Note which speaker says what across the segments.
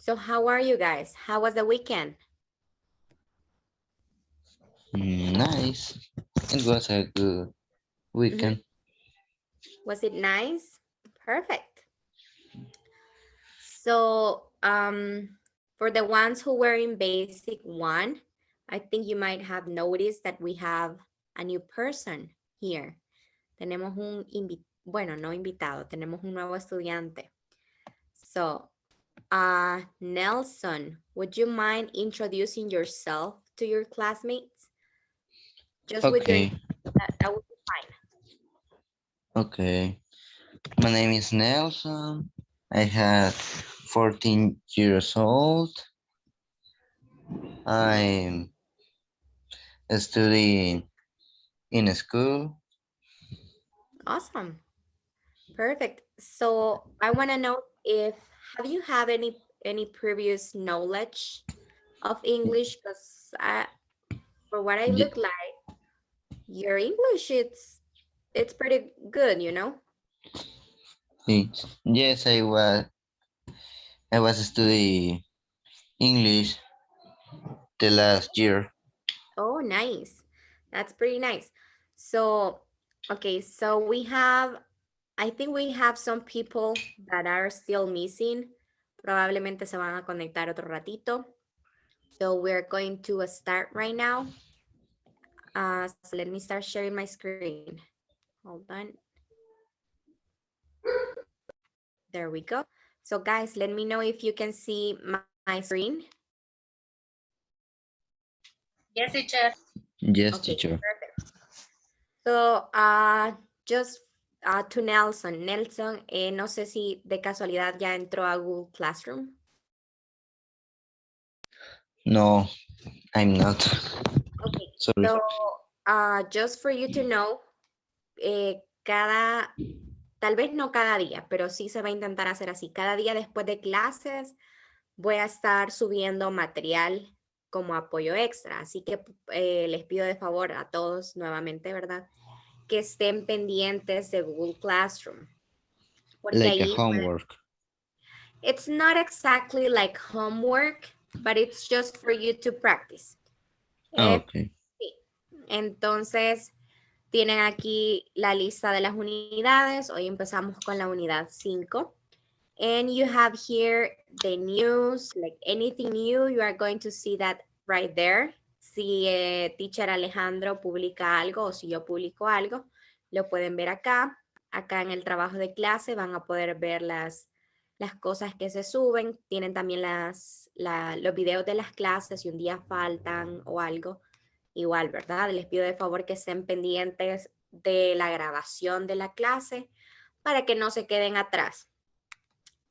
Speaker 1: So how are you guys? How was the weekend?
Speaker 2: Nice. It was a good
Speaker 1: Mhm.
Speaker 2: weekend.
Speaker 1: Was it nice? Perfect. So for the ones who were in basic one, I think you might have noticed that we have a new person here. Tenemos un bueno, no invitado, tenemos un nuevo estudiante. So, Nelson, would you mind introducing yourself to your classmates? Just with your name,
Speaker 2: Okay,
Speaker 1: that would be fine.
Speaker 2: okay. My name is Nelson. I have 14 years old. I'm studying in school.
Speaker 1: Awesome. Perfect. So I want to know if have you have any previous knowledge of English? Because for what I
Speaker 2: Ye-
Speaker 1: look like, your English it's pretty good, you know?
Speaker 2: Yes, I was studying English the last year.
Speaker 1: Oh, nice. That's pretty nice. So, okay, so we have, I think we have some people that are still missing. Probablemente se van a conectar otro ratito. So we're going to start right now. So let me start sharing my screen. Hold on. There we go. So guys, let me know if you can see my screen.
Speaker 3: Yes, teacher.
Speaker 2: Yes,
Speaker 1: Okay,
Speaker 2: teacher.
Speaker 1: perfect. So, just to Nelson. Nelson, no sé si de casualidad ya entró a Google Classroom.
Speaker 2: No, I'm not.
Speaker 1: Okay,
Speaker 2: Sorry.
Speaker 1: so just for you to know, tal vez no cada día, pero sí se va a intentar hacer así. Cada día después de clases voy a estar subiendo material como apoyo extra. Así que les pido de favor a todos nuevamente, ¿verdad? Que estén pendientes de Google Classroom. Porque
Speaker 2: Like a
Speaker 1: ahí
Speaker 2: homework.
Speaker 1: it's not exactly like homework, but it's just for you to practice.
Speaker 2: Okay.
Speaker 1: Sí. Entonces, tienen aquí la lista de las unidades. Hoy empezamos con la unidad 5. And you have here the news, like anything new, you are going to see that right there. Si teacher Alejandro publica algo o si yo publico algo, lo pueden ver acá. Acá en el trabajo de clase van a poder ver las cosas que se suben. Tienen también los videos de las clases si un día faltan o algo. Igual, ¿verdad? Les pido de favor que estén pendientes de la grabación de la clase para que no se queden atrás.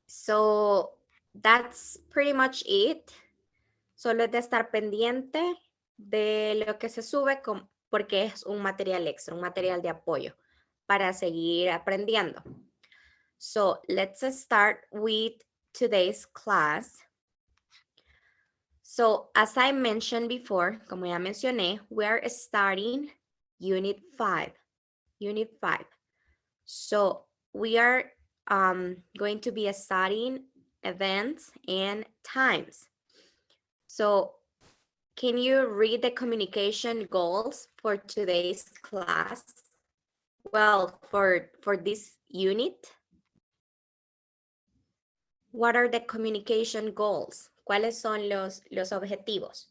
Speaker 1: So that's pretty much it. Solo es de estar pendiente de lo que se sube porque es un material extra, un material de apoyo para seguir aprendiendo. So let's start with today's class. So as I mentioned before, como ya mencioné, we are starting Unit 5. Unit 5. So we are going to be studying events and times. So can you read the communication goals for today's class? Well, for this unit. What are the communication goals? ¿Cuáles son los objetivos?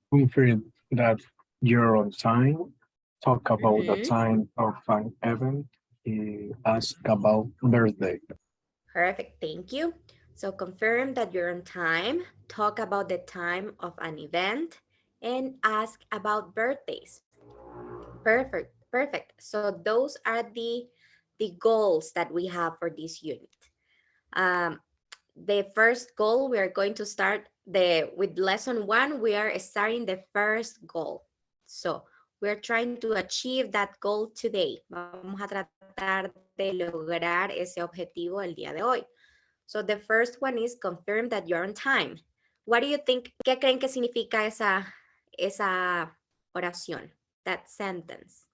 Speaker 4: Confirm that you're on time, talk about the
Speaker 1: Mhm.
Speaker 4: time of an event, ask about birthday.
Speaker 1: Perfect, thank you. So confirm that you're on time, talk about the time of an event, and ask about birthdays. Perfect, perfect. So those are the goals that we have for this unit. Um, the first goal, we are going to start with lesson 1, we are starting the first goal. So we're trying to achieve that goal today. Vamos a tratar de lograr ese objetivo el día de hoy. So the first one is confirm that you're on time. What do you think? ¿Qué creen que significa esa oración? That sentence.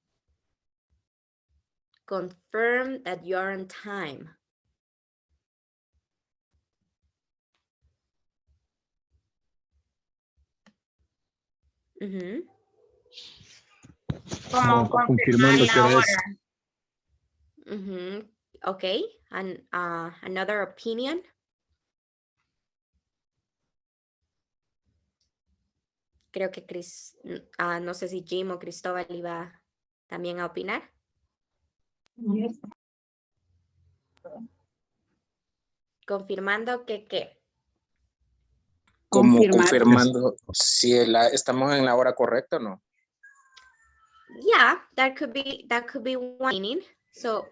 Speaker 1: Confirm that you're on time. Ujú.
Speaker 3: Como confirmar
Speaker 4: confirmando
Speaker 3: la
Speaker 4: que hora es.
Speaker 3: hora.
Speaker 1: Ujú. Okay, and another opinion. Creo que no sé si Jim o Cristóbal iba también a opinar. Confirmando que qué.
Speaker 5: Como
Speaker 3: Confirmar.
Speaker 5: confirmando si estamos en la hora correcta o no.
Speaker 1: Yeah, that could be one meaning. So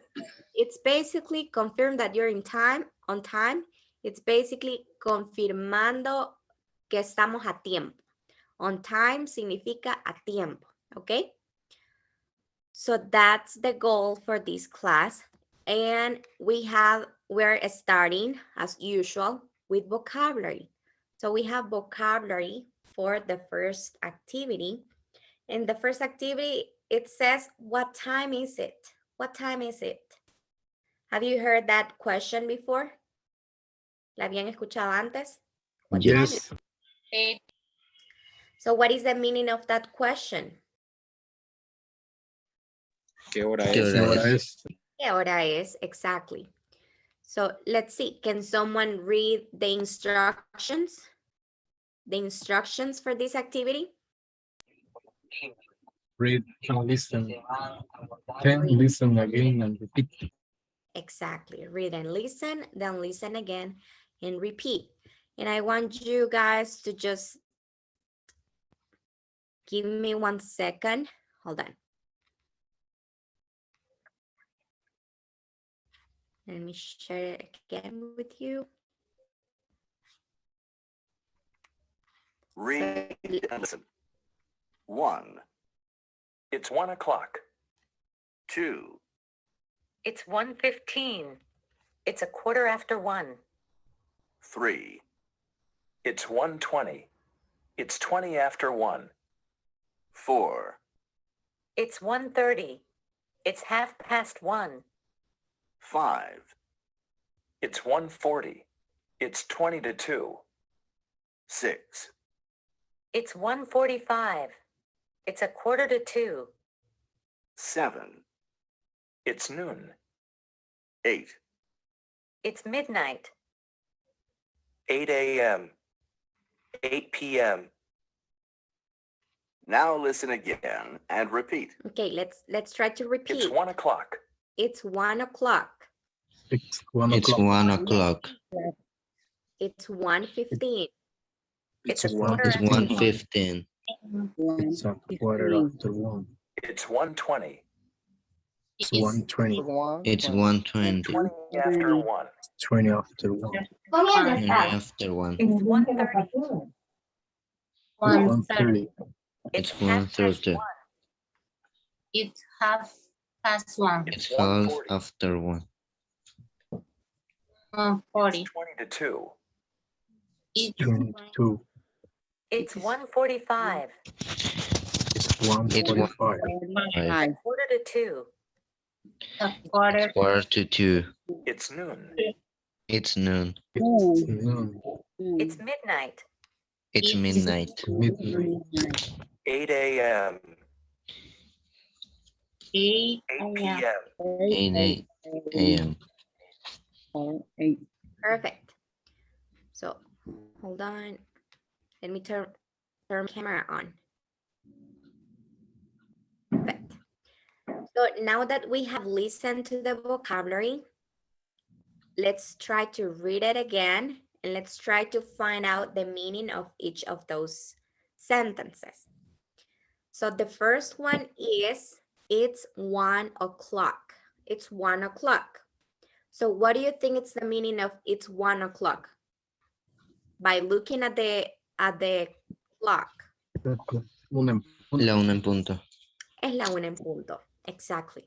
Speaker 1: it's basically confirm that you're on time. It's basically confirmando que estamos a tiempo. On time significa a tiempo, okay? So that's the goal for this class. And we're starting as usual with vocabulary. So we have vocabulary for the first activity. In the first activity, it says, what time is it? What time is it? Have you heard that question before? ¿La habían escuchado antes? What time is
Speaker 4: Yes.
Speaker 3: Sí.
Speaker 1: So what is the meaning of that question?
Speaker 5: ¿Qué hora
Speaker 2: ¿Qué
Speaker 5: es?
Speaker 4: ¿Qué
Speaker 2: hora
Speaker 4: hora
Speaker 2: es?
Speaker 4: es?
Speaker 1: ¿Qué hora es? Exactly. So let's see, can someone read the instructions? The instructions for this activity?
Speaker 4: Read and listen. Then listen again and repeat.
Speaker 1: Exactly, read and listen, then listen again and repeat. And I want you guys to just give me 1 second. Hold on. Let me share it again with you.
Speaker 6: Read and listen. 1. It's 1 o'clock. 2.
Speaker 7: It's 1:15. It's 1:15.
Speaker 6: 3. It's 1:20. It's 20 after 1. 4.
Speaker 7: It's 1:30. It's 1:30.
Speaker 6: 5. It's 1:40. It's 20 to 2. 6.
Speaker 7: It's 1:45. It's 1:45.
Speaker 6: 7. It's noon. 8.
Speaker 7: It's midnight.
Speaker 6: 8 a.m. 8 p.m. Now listen again and repeat.
Speaker 1: Okay, let's try to repeat.
Speaker 6: It's 1 o'clock.
Speaker 1: It's 1 o'clock.
Speaker 4: It's 1
Speaker 2: It's
Speaker 4: o'clock.
Speaker 2: 1 o'clock.
Speaker 1: It's 1:15.
Speaker 7: It's
Speaker 4: It's 1:15.
Speaker 2: It's 1:15.
Speaker 4: It's a quarter after 1.
Speaker 6: It's 1:20.
Speaker 4: It's 1:20.
Speaker 2: It's 1:20.
Speaker 6: 20 after 1.
Speaker 4: 20 after 1.
Speaker 2: 20 after 1.
Speaker 7: It's 1:30.
Speaker 4: 1:30.
Speaker 2: It's 1:30.
Speaker 3: It's 1:30.
Speaker 2: It's half after 1.
Speaker 3: 1:40.
Speaker 6: 20 to 2.
Speaker 3: It's
Speaker 4: 22.
Speaker 7: It's 1:45.
Speaker 4: It's 1:45.
Speaker 7: 1:45.
Speaker 3: a quarter.
Speaker 2: It's 1:45.
Speaker 6: It's noon.
Speaker 2: It's noon.
Speaker 4: It's noon.
Speaker 7: It's midnight.
Speaker 2: It's midnight.
Speaker 4: Midnight.
Speaker 6: 8 a.m.
Speaker 3: 8
Speaker 6: 8 p.m.
Speaker 2: 8 a.m.
Speaker 1: Perfect. So hold on. Let me turn camera on. Perfect. So now that we have listened to the vocabulary, let's try to read it again and let's try to find out the meaning of each of those sentences. So the first one is, it's 1 o'clock. It's 1 o'clock. So what do you think it's the meaning of it's 1 o'clock? By looking at the clock.
Speaker 2: La 1 en punto.
Speaker 1: Es la 1 en punto. Exactly.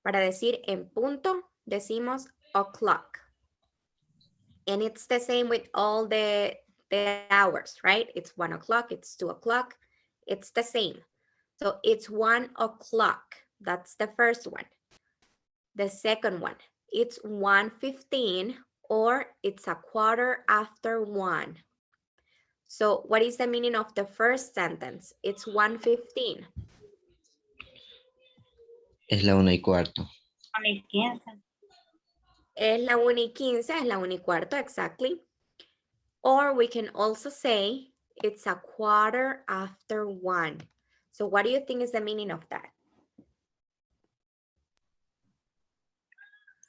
Speaker 1: Para decir en punto, decimos o'clock. And it's the same with all the hours, right? It's 1 o'clock, it's 2 o'clock. It's the same. So it's 1 o'clock. That's the first one. The second one, it's 1:15 or it's 1:15. So what is the meaning of the first sentence? It's 1:15.
Speaker 2: Es la 1:15.
Speaker 1: Es la 1:15, es la 1:15, exactly. Or we can also say it's a 1:15. So what do you think is the meaning of that?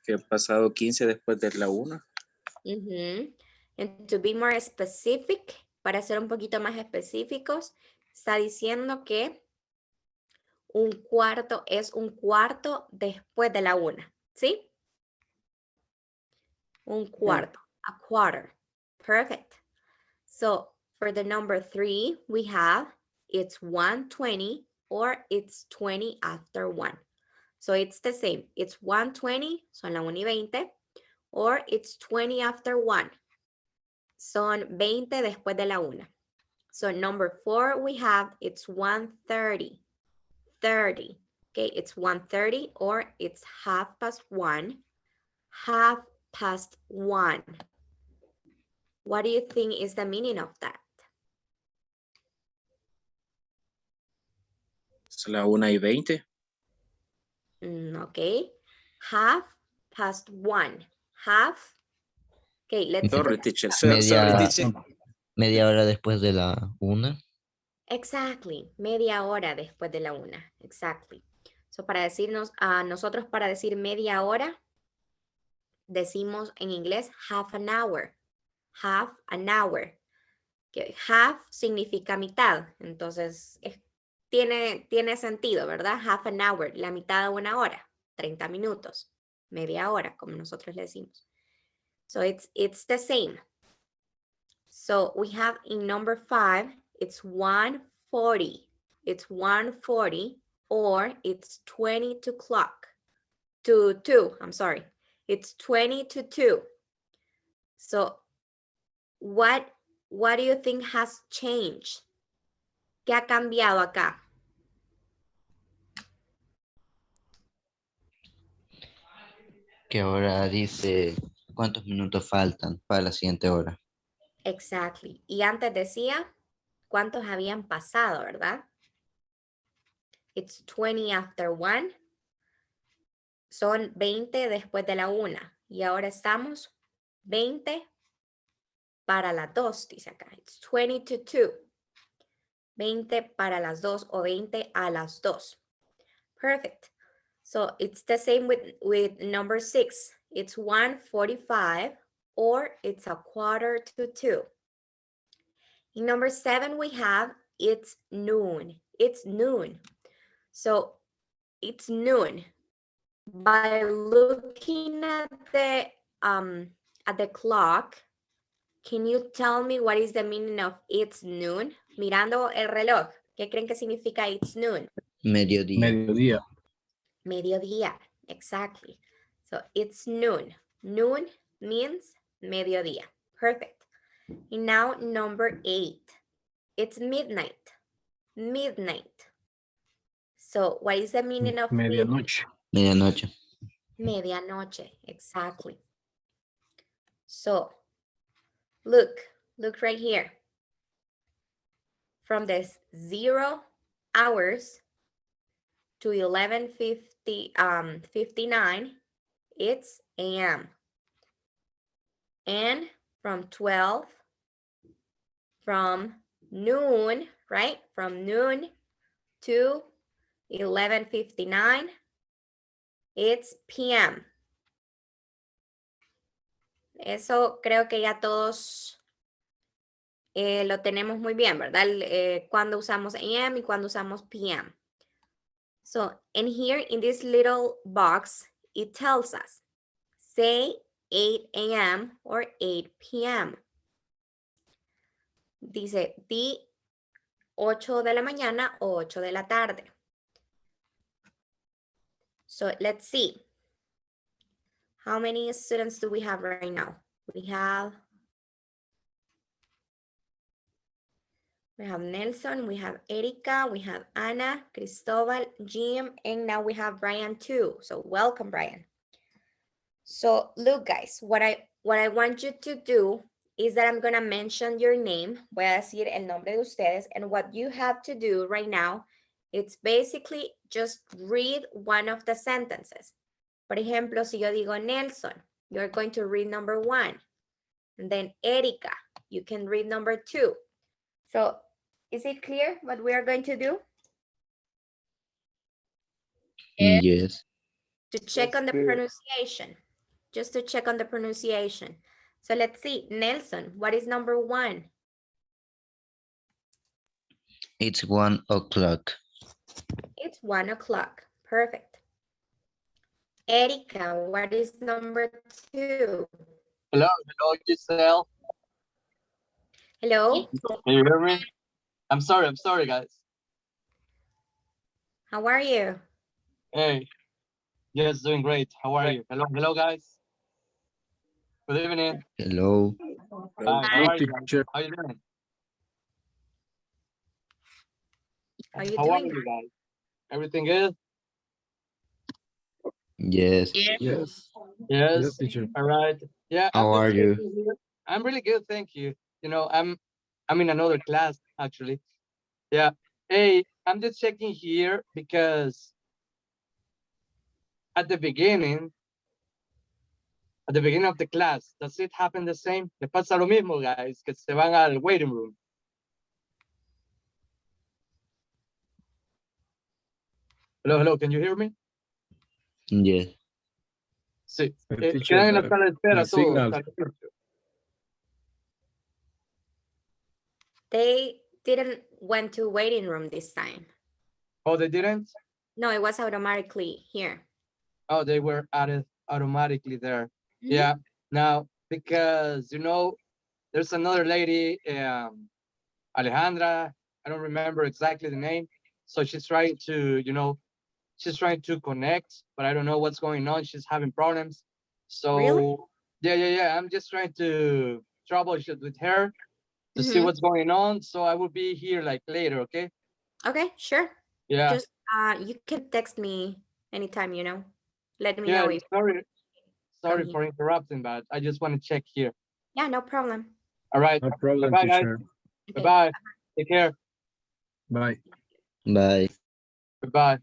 Speaker 5: Que ha pasado 15 después de la 1.
Speaker 1: And to be more specific, para ser un poquito más específicos, está diciendo que un cuarto es un cuarto después de la 1, ¿sí? Un cuarto, a quarter. Perfect. So for the number 3, we have it's 1:20 or it's 20 after 1. So it's the same. It's 1:20, son la 1:20, or it's 20 after 1. Son 20 después de la 1. So number 4, we have it's 1:30. 30. Okay, it's 1:30 or it's 1:30. 1:30. What do you think is the meaning of that?
Speaker 5: Es la 1:20.
Speaker 1: Okay. 1:30. Half. Okay, let's
Speaker 5: Sorry,
Speaker 1: see.
Speaker 5: teacher.
Speaker 2: Media-
Speaker 5: Sorry, teacher.
Speaker 2: Media hora después de la 1.
Speaker 1: Exactly. Media hora después de la 1. Exactly. So para decirnos, a nosotros para decir media hora, decimos en inglés half an hour. Half an hour. Que half significa mitad. Entonces, tiene sentido, ¿verdad? Half an hour, la mitad de una hora. 30 minutos. Media hora, como nosotros le decimos. So it's the same. So we have in number 5, it's 1:40. It's 1:40 or it's 20 to clock. To 2, I'm sorry. It's 20 to 2. So what do you think has changed? ¿Qué ha cambiado acá?
Speaker 2: Que ahora dice cuántos minutos faltan para la siguiente hora.
Speaker 1: Exactly. Y antes decía cuántos habían pasado, ¿verdad? It's 20 after 1. Son 20 después de la 1. Y ahora estamos 20 para las 2, dice acá. It's 20 to 2. 20 para las 2 o 20 a las 2. Perfect. So it's the same with number 6. It's 1:45 or it's 1:45. In number 7, we have it's noon. It's noon. So it's noon. By looking at the clock, can you tell me what is the meaning of it's noon? Mirando el reloj, ¿qué creen que significa it's noon?
Speaker 2: Mediodía.
Speaker 4: Mediodía.
Speaker 1: Mediodía, exactly. So it's noon. Noon means mediodía. Perfect. And now number 8. It's midnight. Midnight. So what is the meaning of midnight?
Speaker 4: Medianoche.
Speaker 2: Medianoche.
Speaker 1: Medianoche, exactly. So look right here. From the 0 hours to 11:59, it's AM. And from noon, right? From noon to 11:59, it's PM. Eso creo que ya todos lo tenemos muy bien, ¿verdad? Cuando usamos AM y cuando usamos PM. So, and here in this little box, it tells us, say 8 a.m. or 8 p.m. Dice, di 8 de la mañana o 8 de la tarde. So, let's see. How many students do we have right now? We have Nelson, we have Erika, we have Ana, Cristobal, Jim, and now we have Brian too. So welcome, Brian. So look, guys, what I want you to do is that I'm going to mention your name. Voy a decir el nombre de ustedes. And what you have to do right now, it's basically just read one of the sentences. Por ejemplo, si yo digo Nelson, you're going to read number 1. And then Erika, you can read number 2. So is it clear what we are going to do?
Speaker 2: Yes.
Speaker 1: To check
Speaker 4: That's
Speaker 1: on the
Speaker 4: clear.
Speaker 1: pronunciation. Just to check on the pronunciation. So let's see, Nelson, what is number 1?
Speaker 2: It's 1 o'clock.
Speaker 1: It's 1 o'clock. Perfect. Erika, what is number 2?
Speaker 8: Hello, Giselle.
Speaker 1: Hello,
Speaker 8: Can you hear me? I'm sorry, guys.
Speaker 1: how are you?
Speaker 8: Hey, yes, doing great. How are you? Hello, guys. Good evening.
Speaker 2: Hello.
Speaker 8: Hi, how are you?
Speaker 4: Teacher.
Speaker 8: How you doing?
Speaker 1: How you
Speaker 8: How are
Speaker 1: doing?
Speaker 8: you guys? Everything good?
Speaker 2: Yes.
Speaker 3: Yes.
Speaker 4: Yes.
Speaker 8: Yes.
Speaker 4: Yes, teacher.
Speaker 8: All right. Yeah.
Speaker 2: How are you?
Speaker 8: I'm really good, thank you. You know, I'm in another class actually. Yeah. Hey, I'm just checking here because at the beginning of the class, does it happen the same? Le pasa lo mismo, guys, que se van al waiting room. Hello, can you hear me?
Speaker 2: Yes.
Speaker 8: Sí.
Speaker 4: Teacher,
Speaker 8: Quedan en la sala de espera
Speaker 4: my signal.
Speaker 8: todos.
Speaker 1: They didn't went to waiting room this time.
Speaker 8: Oh, they didn't?
Speaker 1: No, it was automatically here.
Speaker 8: Oh, they were added automatically there.
Speaker 1: Mhm.
Speaker 8: Yeah. Now, because, you know, there's another lady, Alejandra, I don't remember exactly the name. So she's trying to, you know, she's trying to connect, but I don't know what's going on. She's having problems. So
Speaker 1: Really?
Speaker 8: yeah. I'm just trying to troubleshoot with her to see
Speaker 1: Mhm.
Speaker 8: what's going on. So I will be here like later, okay?
Speaker 1: Okay, sure.
Speaker 8: Yeah.
Speaker 1: Just you can text me anytime, you know. Let me
Speaker 8: Yeah,
Speaker 1: know if
Speaker 8: sorry
Speaker 1: from here.
Speaker 8: for interrupting, but I just want to check here.
Speaker 1: Yeah, no problem.
Speaker 8: All right.
Speaker 4: No problem,
Speaker 8: Bye-bye, guys.
Speaker 4: teacher.
Speaker 1: Okay.
Speaker 8: Bye-bye. Take care.
Speaker 4: Bye.
Speaker 2: Bye.
Speaker 8: Goodbye.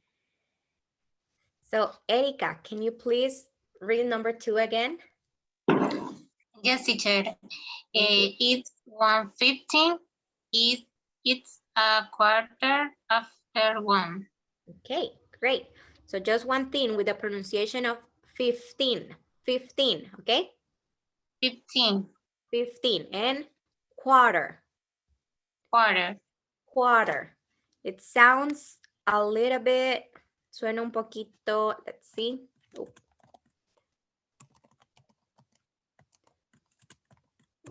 Speaker 1: So Erika, can you please read number 2 again?
Speaker 3: Yes, teacher. It's 1:15. It's a quarter after 1.
Speaker 1: Okay, great. So just one thing with the pronunciation of 15. 15, okay?
Speaker 3: 15.
Speaker 1: 15 and quarter. Quarter. It sounds a little bit, suena un poquito, let's see. Oh.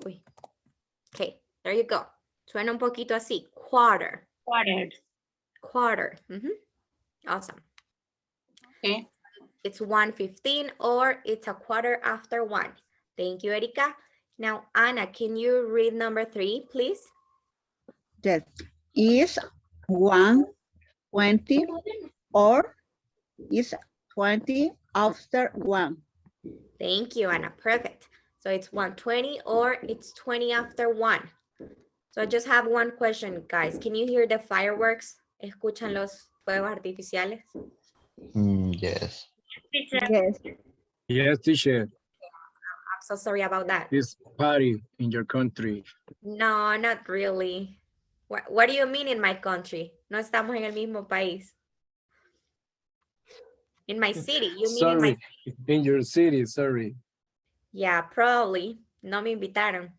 Speaker 1: Uy. Okay, there you go. Suena un poquito así, quarter. Quarter. Awesome.
Speaker 3: Okay.
Speaker 1: It's 1:15 or it's a quarter after 1. Thank you, Erika. Now, Anna, can you read number 3, please?
Speaker 9: Yes, is 1:20 or is 20 after 1.
Speaker 1: Thank you, Anna. Perfect. So it's 1:20 or it's 20 after 1. So I just have one question, guys. Can you hear the fireworks? ¿Escuchan los fuegos artificiales?
Speaker 2: Yes.
Speaker 3: Teacher.
Speaker 9: Yes,
Speaker 4: Yes, teacher.
Speaker 1: I'm so sorry about that.
Speaker 4: It's party in your country.
Speaker 1: No, not really. What do you mean in my country? No estamos en el mismo país. In my city, you mean in my
Speaker 4: Sorry, in your city, sorry.
Speaker 1: Yeah, probably. No me invitaron.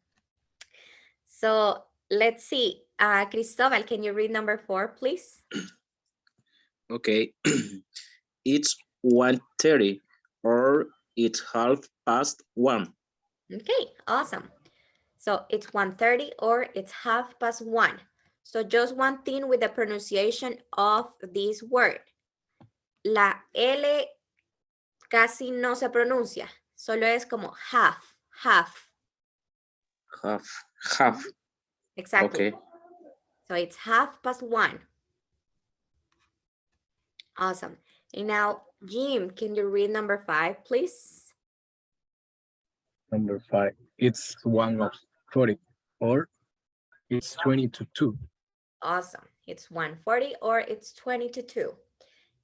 Speaker 1: So let's see. Cristobal, can you read number 4, please?
Speaker 5: Okay. It's 1:30 or it's 1:30.
Speaker 1: Okay, awesome. So it's 1:30 or it's 1:30. So just one thing with the pronunciation of this word. La L casi no se pronuncia. Solo es como half.
Speaker 5: Half.
Speaker 1: Exactly.
Speaker 5: Okay.
Speaker 1: So it's 1:30. Awesome. And now, Jim, can you read number 5, please?
Speaker 4: Number 5. It's 1 1:40 or it's 20 to 2.
Speaker 1: Awesome. It's 1:40 or it's 20 to 2.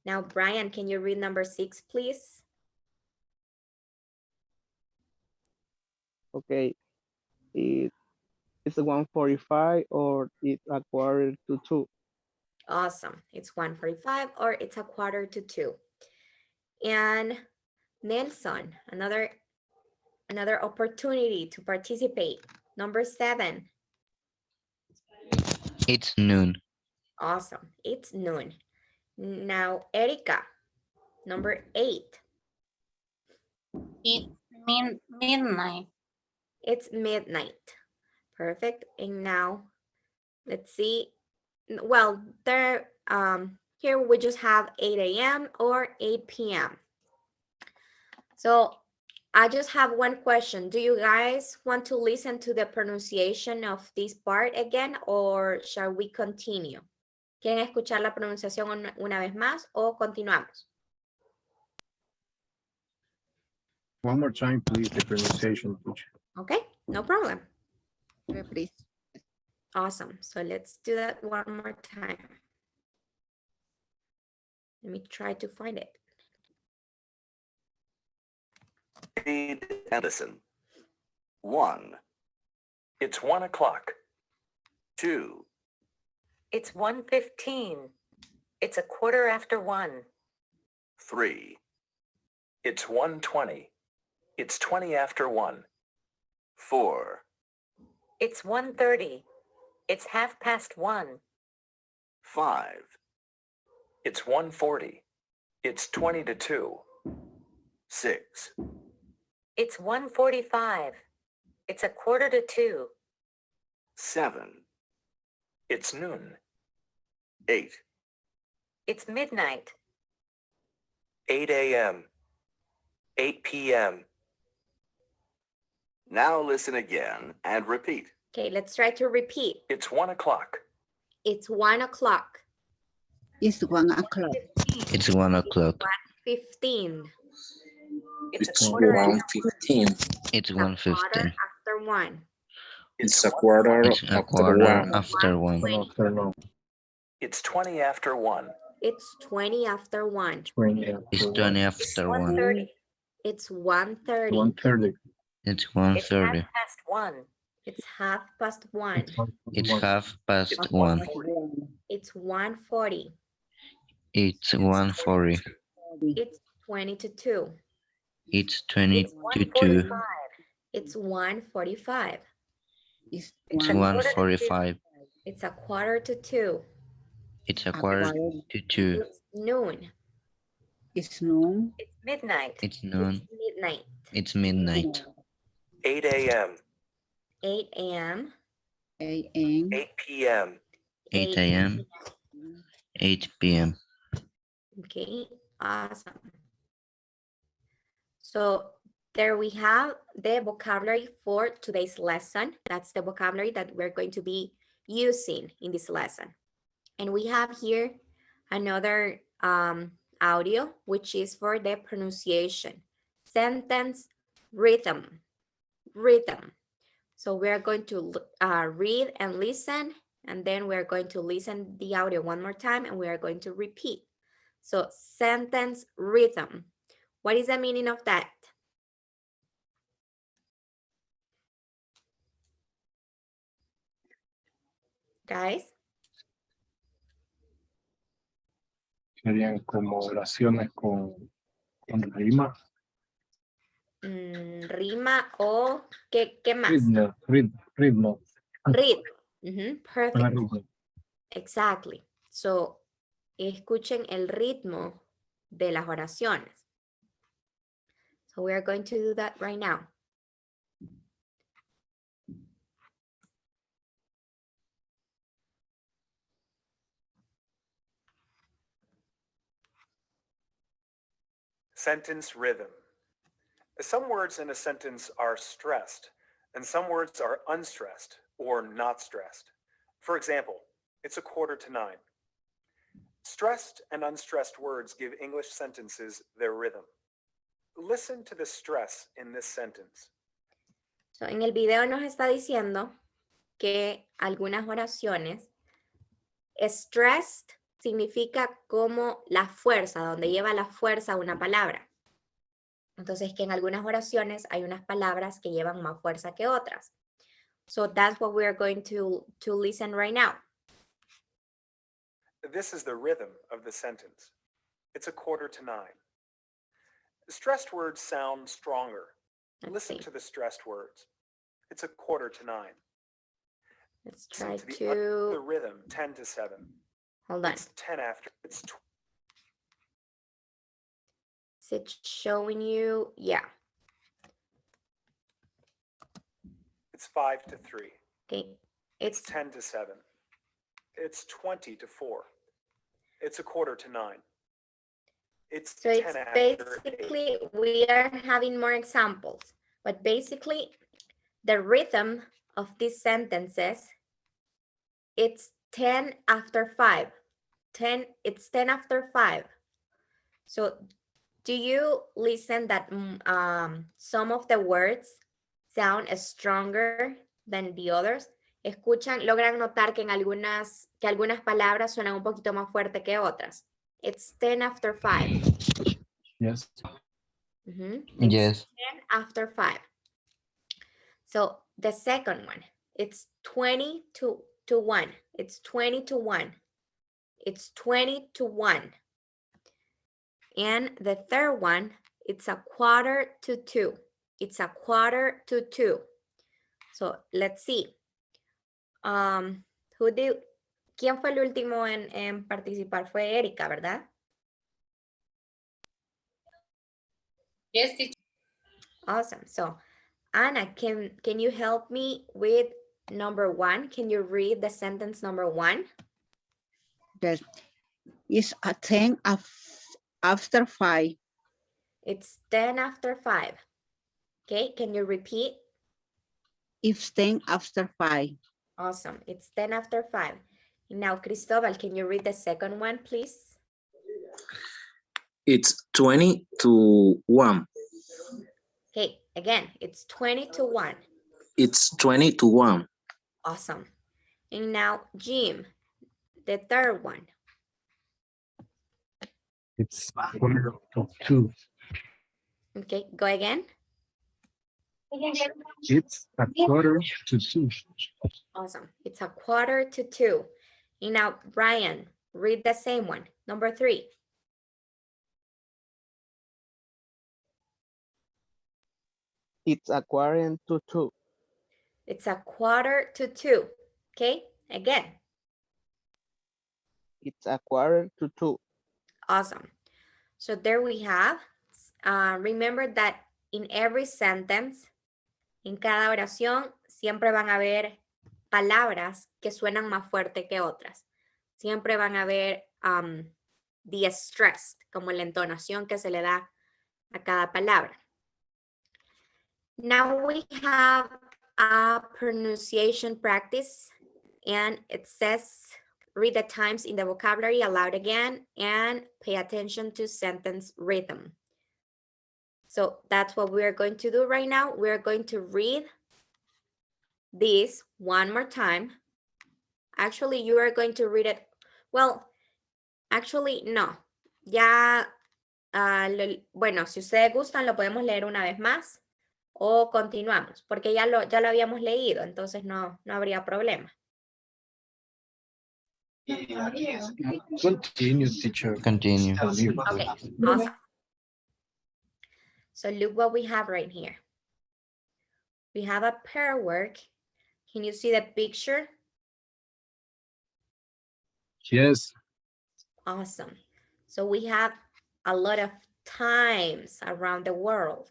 Speaker 1: Now, Brian, can you read number 6, please?
Speaker 10: Okay. It's 1:45 or it's a quarter to 2.
Speaker 1: Awesome. It's 1:45 or it's a quarter to 2. And Nelson, another opportunity to participate. Number 7.
Speaker 2: It's noon.
Speaker 1: Awesome. It's noon. Now, Erica, number 8.
Speaker 3: It's midnight.
Speaker 1: It's midnight. Perfect. And now, let's see. Well, there here we just have 8 a.m. or 8 p.m. So I just have one question. Do you guys want to listen to the pronunciation of this part again or shall we continue? ¿Quieren escuchar la pronunciación una vez más o continuamos?
Speaker 4: One more time, please, the pronunciation, teacher.
Speaker 1: Okay, no problem.
Speaker 9: Please.
Speaker 1: Awesome. So let's do that one more time. Let me try to find it.
Speaker 6: Read and listen. 1, it's 1 o'clock. 2,
Speaker 7: It's 1:15. It's a quarter after 1.
Speaker 6: 3, it's 1:20. It's 20 after 1. 4,
Speaker 7: It's 1:30. It's 1:30.
Speaker 6: 5, it's 1:40. It's 20 to 2. 6,
Speaker 7: It's 1:45. It's a quarter to 2.
Speaker 6: 7, it's noon. 8,
Speaker 7: It's midnight.
Speaker 6: 8 a.m. 8 p.m. Now listen again and repeat.
Speaker 1: Okay, let's try to repeat.
Speaker 6: It's 1 o'clock.
Speaker 1: It's 1 o'clock.
Speaker 9: It's 1 o'clock.
Speaker 2: It's 1 o'clock.
Speaker 1: 1:15.
Speaker 7: It's
Speaker 5: It's
Speaker 7: a quarter
Speaker 5: 1:15.
Speaker 2: It's
Speaker 1: A quarter
Speaker 2: 1:15.
Speaker 1: after 1.
Speaker 5: It's a quarter
Speaker 2: It's a
Speaker 5: after
Speaker 2: quarter
Speaker 5: 1.
Speaker 2: after 1.
Speaker 4: Afternoon,
Speaker 6: It's 20 after 1.
Speaker 1: It's 20 after 1.
Speaker 4: 20
Speaker 2: It's
Speaker 4: after
Speaker 2: 20
Speaker 4: 1.
Speaker 2: after 1.
Speaker 7: 1:30.
Speaker 1: It's 1:30.
Speaker 4: 1:30.
Speaker 2: It's
Speaker 7: It's
Speaker 2: 1:30.
Speaker 7: 1:30.
Speaker 1: It's 1:30.
Speaker 2: It's 1:30.
Speaker 6: It's
Speaker 2: 1.
Speaker 6: 1:40.
Speaker 1: It's 1:40.
Speaker 2: It's 1:40.
Speaker 1: It's 20 to 2.
Speaker 2: It's 20
Speaker 7: It's
Speaker 2: to 2.
Speaker 7: 1:45.
Speaker 1: It's 1:45.
Speaker 9: It's
Speaker 2: It's
Speaker 9: 1
Speaker 2: 1:45.
Speaker 1: It's a quarter to 2.
Speaker 2: It's a quarter to 2.
Speaker 1: It's noon.
Speaker 9: It's noon.
Speaker 7: It's midnight.
Speaker 2: It's noon.
Speaker 1: It's midnight.
Speaker 2: It's midnight.
Speaker 6: 8 a.m.
Speaker 1: 8 a.m.
Speaker 9: 8 a.m.
Speaker 6: 8 p.m.
Speaker 2: 8 a.m. 8 p.m.
Speaker 1: Okay, awesome. So there we have the vocabulary for today's lesson. That's the vocabulary that we're going to be using in this lesson. And we have here another audio, which is for the pronunciation. Sentence rhythm. So we're going to read and listen, and then we're going to listen the audio one more time, and we are going to repeat. So sentence rhythm. What is the meaning of that? Guys?
Speaker 4: Serían como oraciones con rima.
Speaker 1: Rima o ¿qué más?
Speaker 4: Ritmo.
Speaker 1: Ritmo. Perfect.
Speaker 4: Ritmo.
Speaker 1: Exactly. So, escuchen el ritmo de las oraciones. So, we are going to do that right now.
Speaker 6: Sentence rhythm. Some words in a sentence are stressed, and some words are unstressed or not stressed. For example, it's 8:45. Stressed and unstressed words give English sentences their rhythm. Listen to the stress in this sentence.
Speaker 1: So, en el video nos está diciendo que algunas oraciones, stressed significa como la fuerza, donde lleva la fuerza una palabra. Entonces, que en algunas oraciones hay unas palabras que llevan más fuerza que otras. So that's what we are going to listen right now.
Speaker 6: This is the rhythm of the sentence. It's 8:45. Stressed words sound stronger. Listen to the stressed words. It's 8:45.
Speaker 1: Let's try
Speaker 6: Listen to
Speaker 1: to
Speaker 6: the rhythm, 10-7.
Speaker 1: hold on.
Speaker 6: It's 10 after. It's
Speaker 1: Is it showing you? Yeah.
Speaker 6: It's 5-3.
Speaker 1: Okay.
Speaker 6: It's
Speaker 1: It's
Speaker 6: 10-7. It's 20-4. It's 8:45. It's
Speaker 1: so
Speaker 6: 10
Speaker 1: it's
Speaker 6: after.
Speaker 1: basically we are having more examples, but basically the rhythm of these sentences, it's 10 after 5. It's 10 after 5. So do you listen that some of the words sound stronger than the others? Logran notar que algunas palabras suenan un poquito más fuerte que otras. It's 10 after 5.
Speaker 4: Yes.
Speaker 2: Yes.
Speaker 1: 10 after 5. So the second one, it's 20 to 1. It's 20 to 1. It's 20 to 1. And the third one, it's 1:45. It's 1:45. So let's see. ¿Quién fue el último en participar? Fue Erika, ¿verdad?
Speaker 3: Yes, teacher.
Speaker 1: Awesome. So Anna, can you help me with number 1? Can you read the sentence number 1?
Speaker 9: Yes. It's a 10 after 5.
Speaker 1: It's 10 after 5. Okay, can you repeat?
Speaker 9: It's 10 after 5.
Speaker 1: Awesome. It's 10 after 5. Now, Cristobal, can you read the second one, please?
Speaker 5: It's 20 to 1.
Speaker 1: Okay, again, it's 20 to 1.
Speaker 5: It's 20 to 1.
Speaker 1: Awesome. And now, Jim, the third one.
Speaker 4: It's 1:45.
Speaker 1: Okay, go again.
Speaker 4: It's 1:45.
Speaker 1: Awesome. It's 1:45. And now, Brian, read the same one. Number 3.
Speaker 10: It's 1:45.
Speaker 1: It's 1:45. Okay, again.
Speaker 10: It's 1:45.
Speaker 1: Awesome. So there we have. Remember that in every sentence, en cada oración, siempre van a haber palabras que suenan más fuerte que otras. Siempre van a haber the stressed, como la entonación que se le da a cada palabra. Now we have a pronunciation practice, and it says, read the times in the vocabulary aloud again and pay attention to sentence rhythm. So that's what we're going to do right now. We're going to read this one more time. Actually, you are going to read it. Well, actually, no. Ya, bueno, si ustedes gustan, lo podemos leer una vez más o continuamos, porque ya lo habíamos leído, entonces no habría problema.
Speaker 4: Continue, teacher.
Speaker 2: Continue.
Speaker 1: Okay, awesome. So look what we have right here. We have a pair work. Can you see the picture?
Speaker 4: Yes.
Speaker 1: Awesome. So we have a lot of times around the world.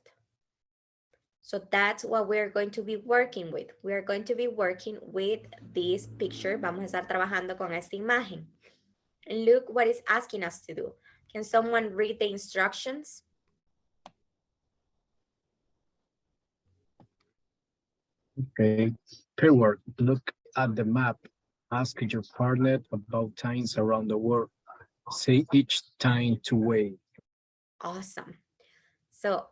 Speaker 1: So that's what we're going to be working with. We're going to be working with this picture. Vamos a estar trabajando con esta imagen. And look what it's asking us to do. Can someone read the instructions?
Speaker 4: Okay. Pair work. Look at the map. Ask your partner about times around the world. Say each time to wait.
Speaker 1: Awesome. So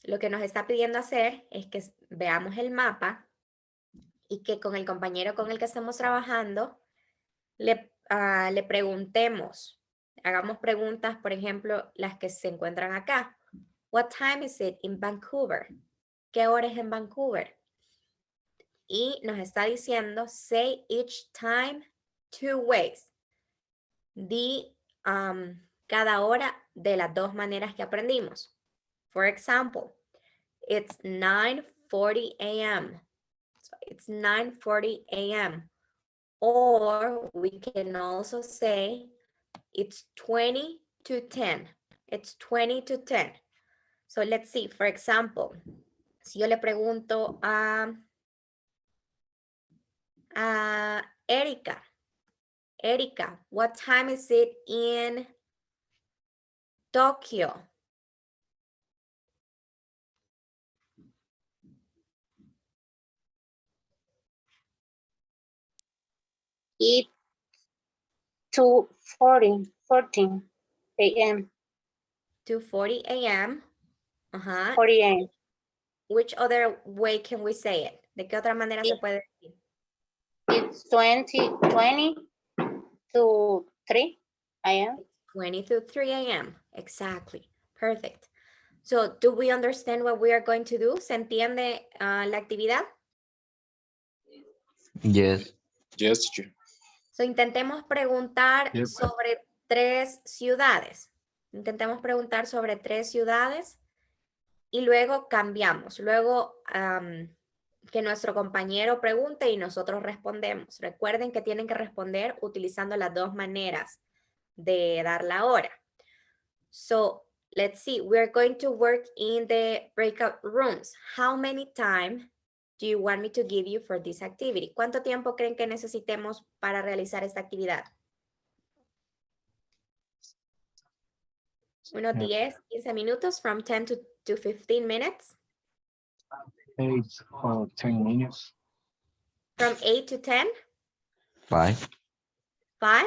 Speaker 1: lo que nos está pidiendo hacer es que veamos el mapa y que con el compañero con el que estamos trabajando le preguntemos, hagamos preguntas, por ejemplo, las que se encuentran acá. What time is it in Vancouver? ¿Qué hora es en Vancouver? Y nos está diciendo, say each time 2 ways. Di cada hora de las 2 maneras que aprendimos. For example, it's 9:40 a.m. So it's 9:40 a.m. Or we can also say it's 20 to 10. It's 20 to 10. So let's see, for example, si yo le pregunto a Erika, what time is it in Tokyo?
Speaker 3: It's 14 a.m.
Speaker 1: 2:40 a.m.
Speaker 3: 40 a.m.
Speaker 1: Which other way can we say it? ¿De qué otra manera se puede decir?
Speaker 3: It's 20 to 3 a.m.
Speaker 1: 20 to 3 a.m. Exactly. Perfect. So, do we understand what we are going to do? ¿Se entiende la actividad?
Speaker 2: Yes.
Speaker 5: Yes, teacher.
Speaker 1: So, intentemos preguntar
Speaker 4: Yep.
Speaker 1: sobre 3 ciudades. Intentemos preguntar sobre 3 ciudades y luego cambiamos. Luego que nuestro compañero pregunte y nosotros respondemos. Recuerden que tienen que responder utilizando las 2 maneras de dar la hora. So, let's see. We're going to work in the breakout rooms. How many time do you want me to give you for this activity? ¿Cuánto tiempo creen que necesitemos para realizar esta actividad? Unos 10, 15 minutos, from 10 to 15 minutes.
Speaker 4: 8 or 10 minutes.
Speaker 1: From 8 to 10?
Speaker 2: 5.
Speaker 1: 5?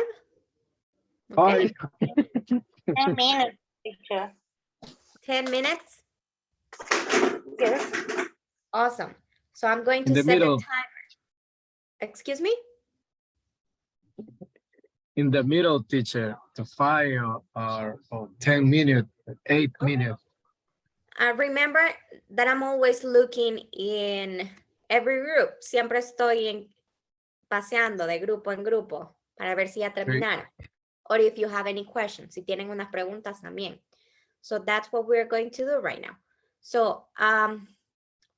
Speaker 4: Five.
Speaker 3: 10 minutes, teacher.
Speaker 1: 10 minutes?
Speaker 3: Yes.
Speaker 1: Awesome. So I'm going to
Speaker 4: In the
Speaker 1: set the
Speaker 4: middle.
Speaker 1: timer. Excuse me?
Speaker 4: In the middle, teacher, the 5 or 10 minutes, 8 minutes.
Speaker 1: Remember that I'm always looking in every group. Siempre estoy paseando de grupo en grupo para ver si ya terminaron. Or if you have any questions, si tienen unas preguntas también. So that's what we're going to do right now. So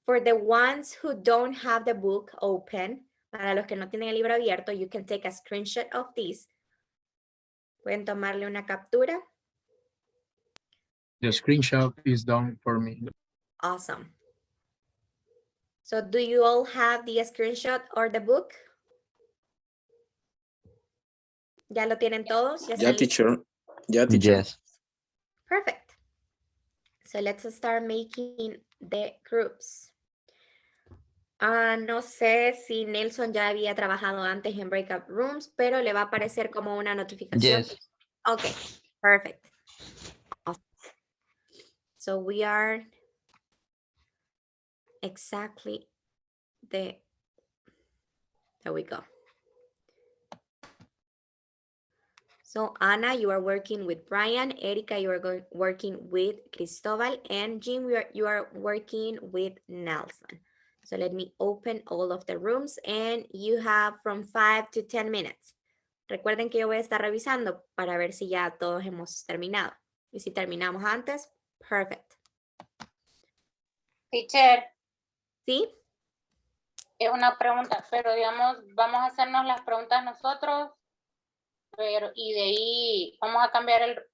Speaker 1: for the ones who don't have the book open, para los que no tienen el libro abierto, you can take a screenshot of this. Pueden tomarle una captura.
Speaker 4: The screenshot is done for me.
Speaker 1: Awesome. So do you all have the screenshot or the book? ¿Ya lo tienen todos? ¿Ya
Speaker 5: Yeah,
Speaker 1: están listos?
Speaker 5: teacher. Yeah, teacher.
Speaker 2: Yes.
Speaker 1: Perfect. So let's start making the groups. No sé si Nelson ya había trabajado antes en breakout rooms, pero le va a aparecer como una notificación.
Speaker 2: Yes.
Speaker 1: Okay, perfect. Awesome. So we are exactly there we go. So Anna, you are working with Brian. Erika, you are working with Cristobal. And Jim, you are working with Nelson. So let me open all of the rooms and you have from 5 to 10 minutes. Recuerden que yo voy a estar revisando para ver si ya todos hemos terminado. Y si terminamos antes, perfect.
Speaker 3: Teacher,
Speaker 1: ¿Sí?
Speaker 3: es una pregunta, pero digamos, vamos a hacernos las preguntas nosotros, pero y de ahí vamos a cambiar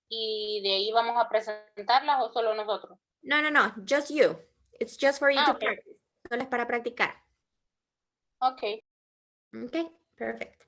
Speaker 3: y de ahí vamos a presentarlas o solo nosotros.
Speaker 1: No, just you. It's just for you to
Speaker 3: Okay.
Speaker 1: practice. Solo es para practicar.
Speaker 3: Okay.
Speaker 1: Okay, perfect.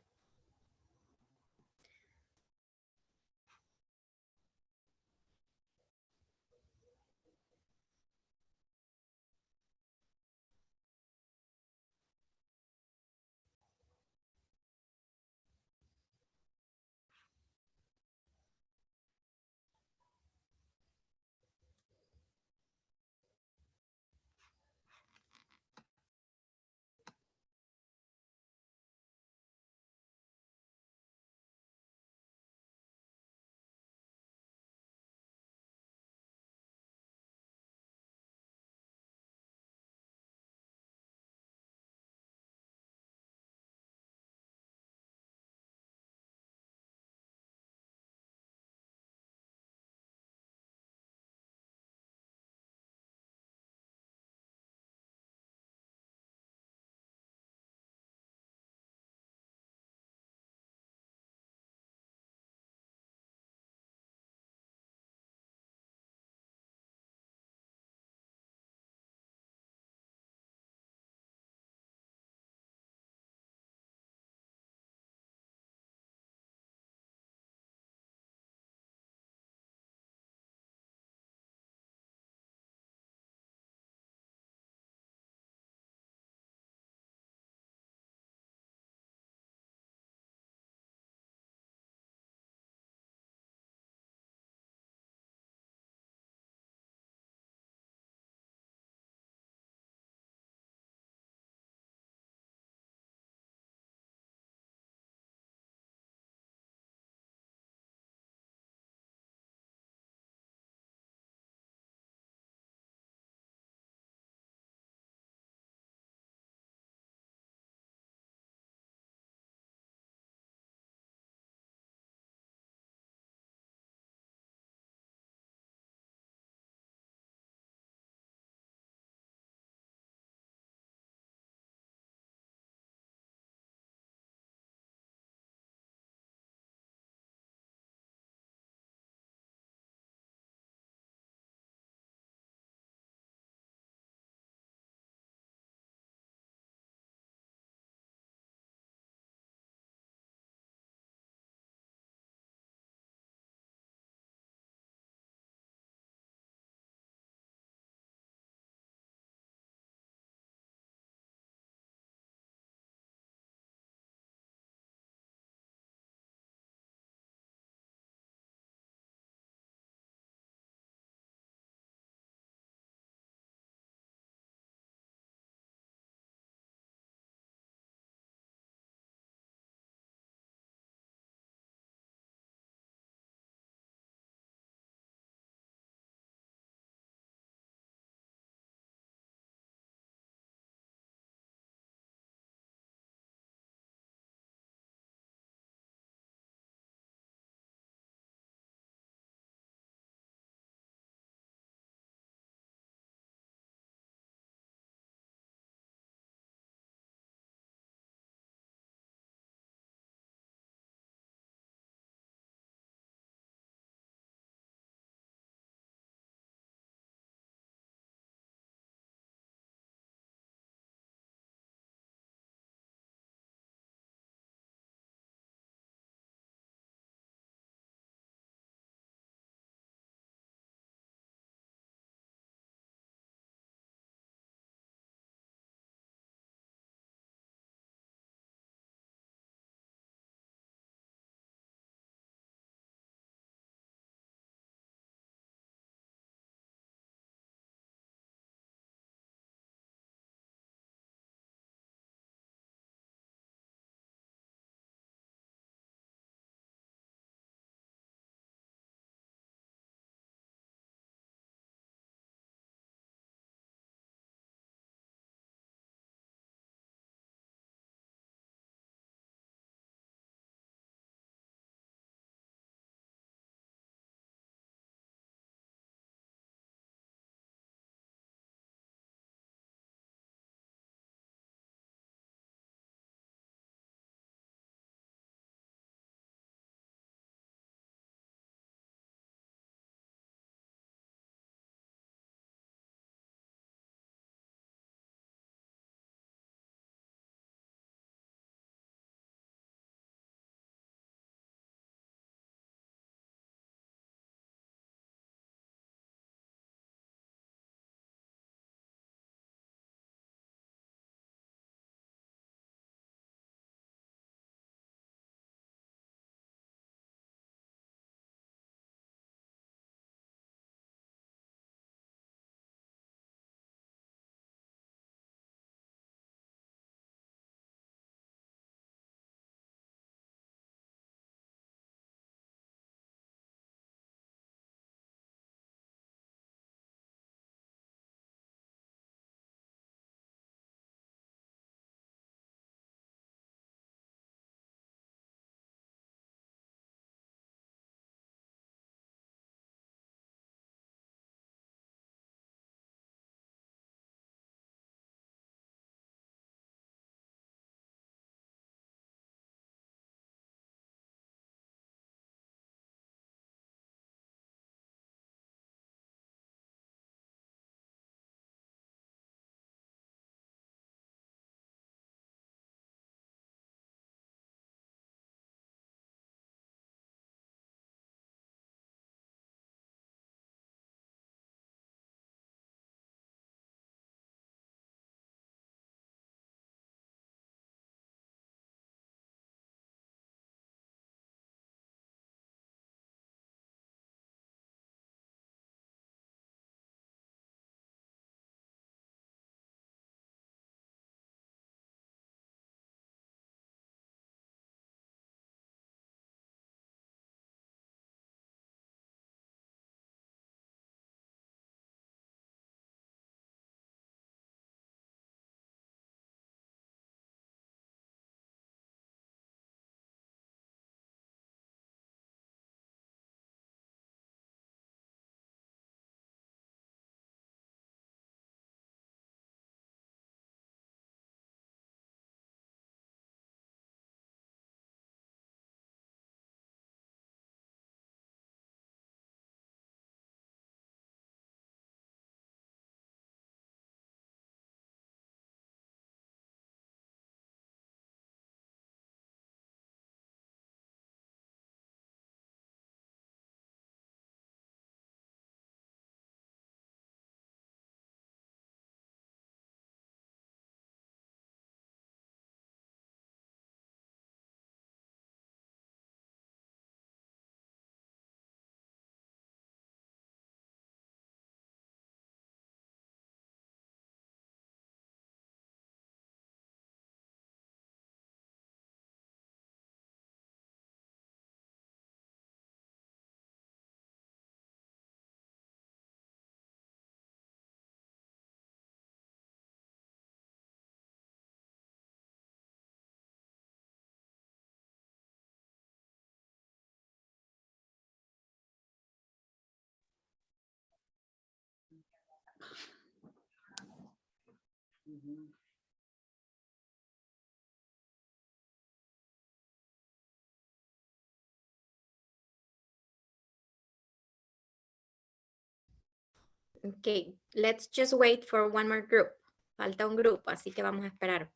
Speaker 1: Okay, let's just wait for one more group. Falta un grupo, así que vamos a esperar.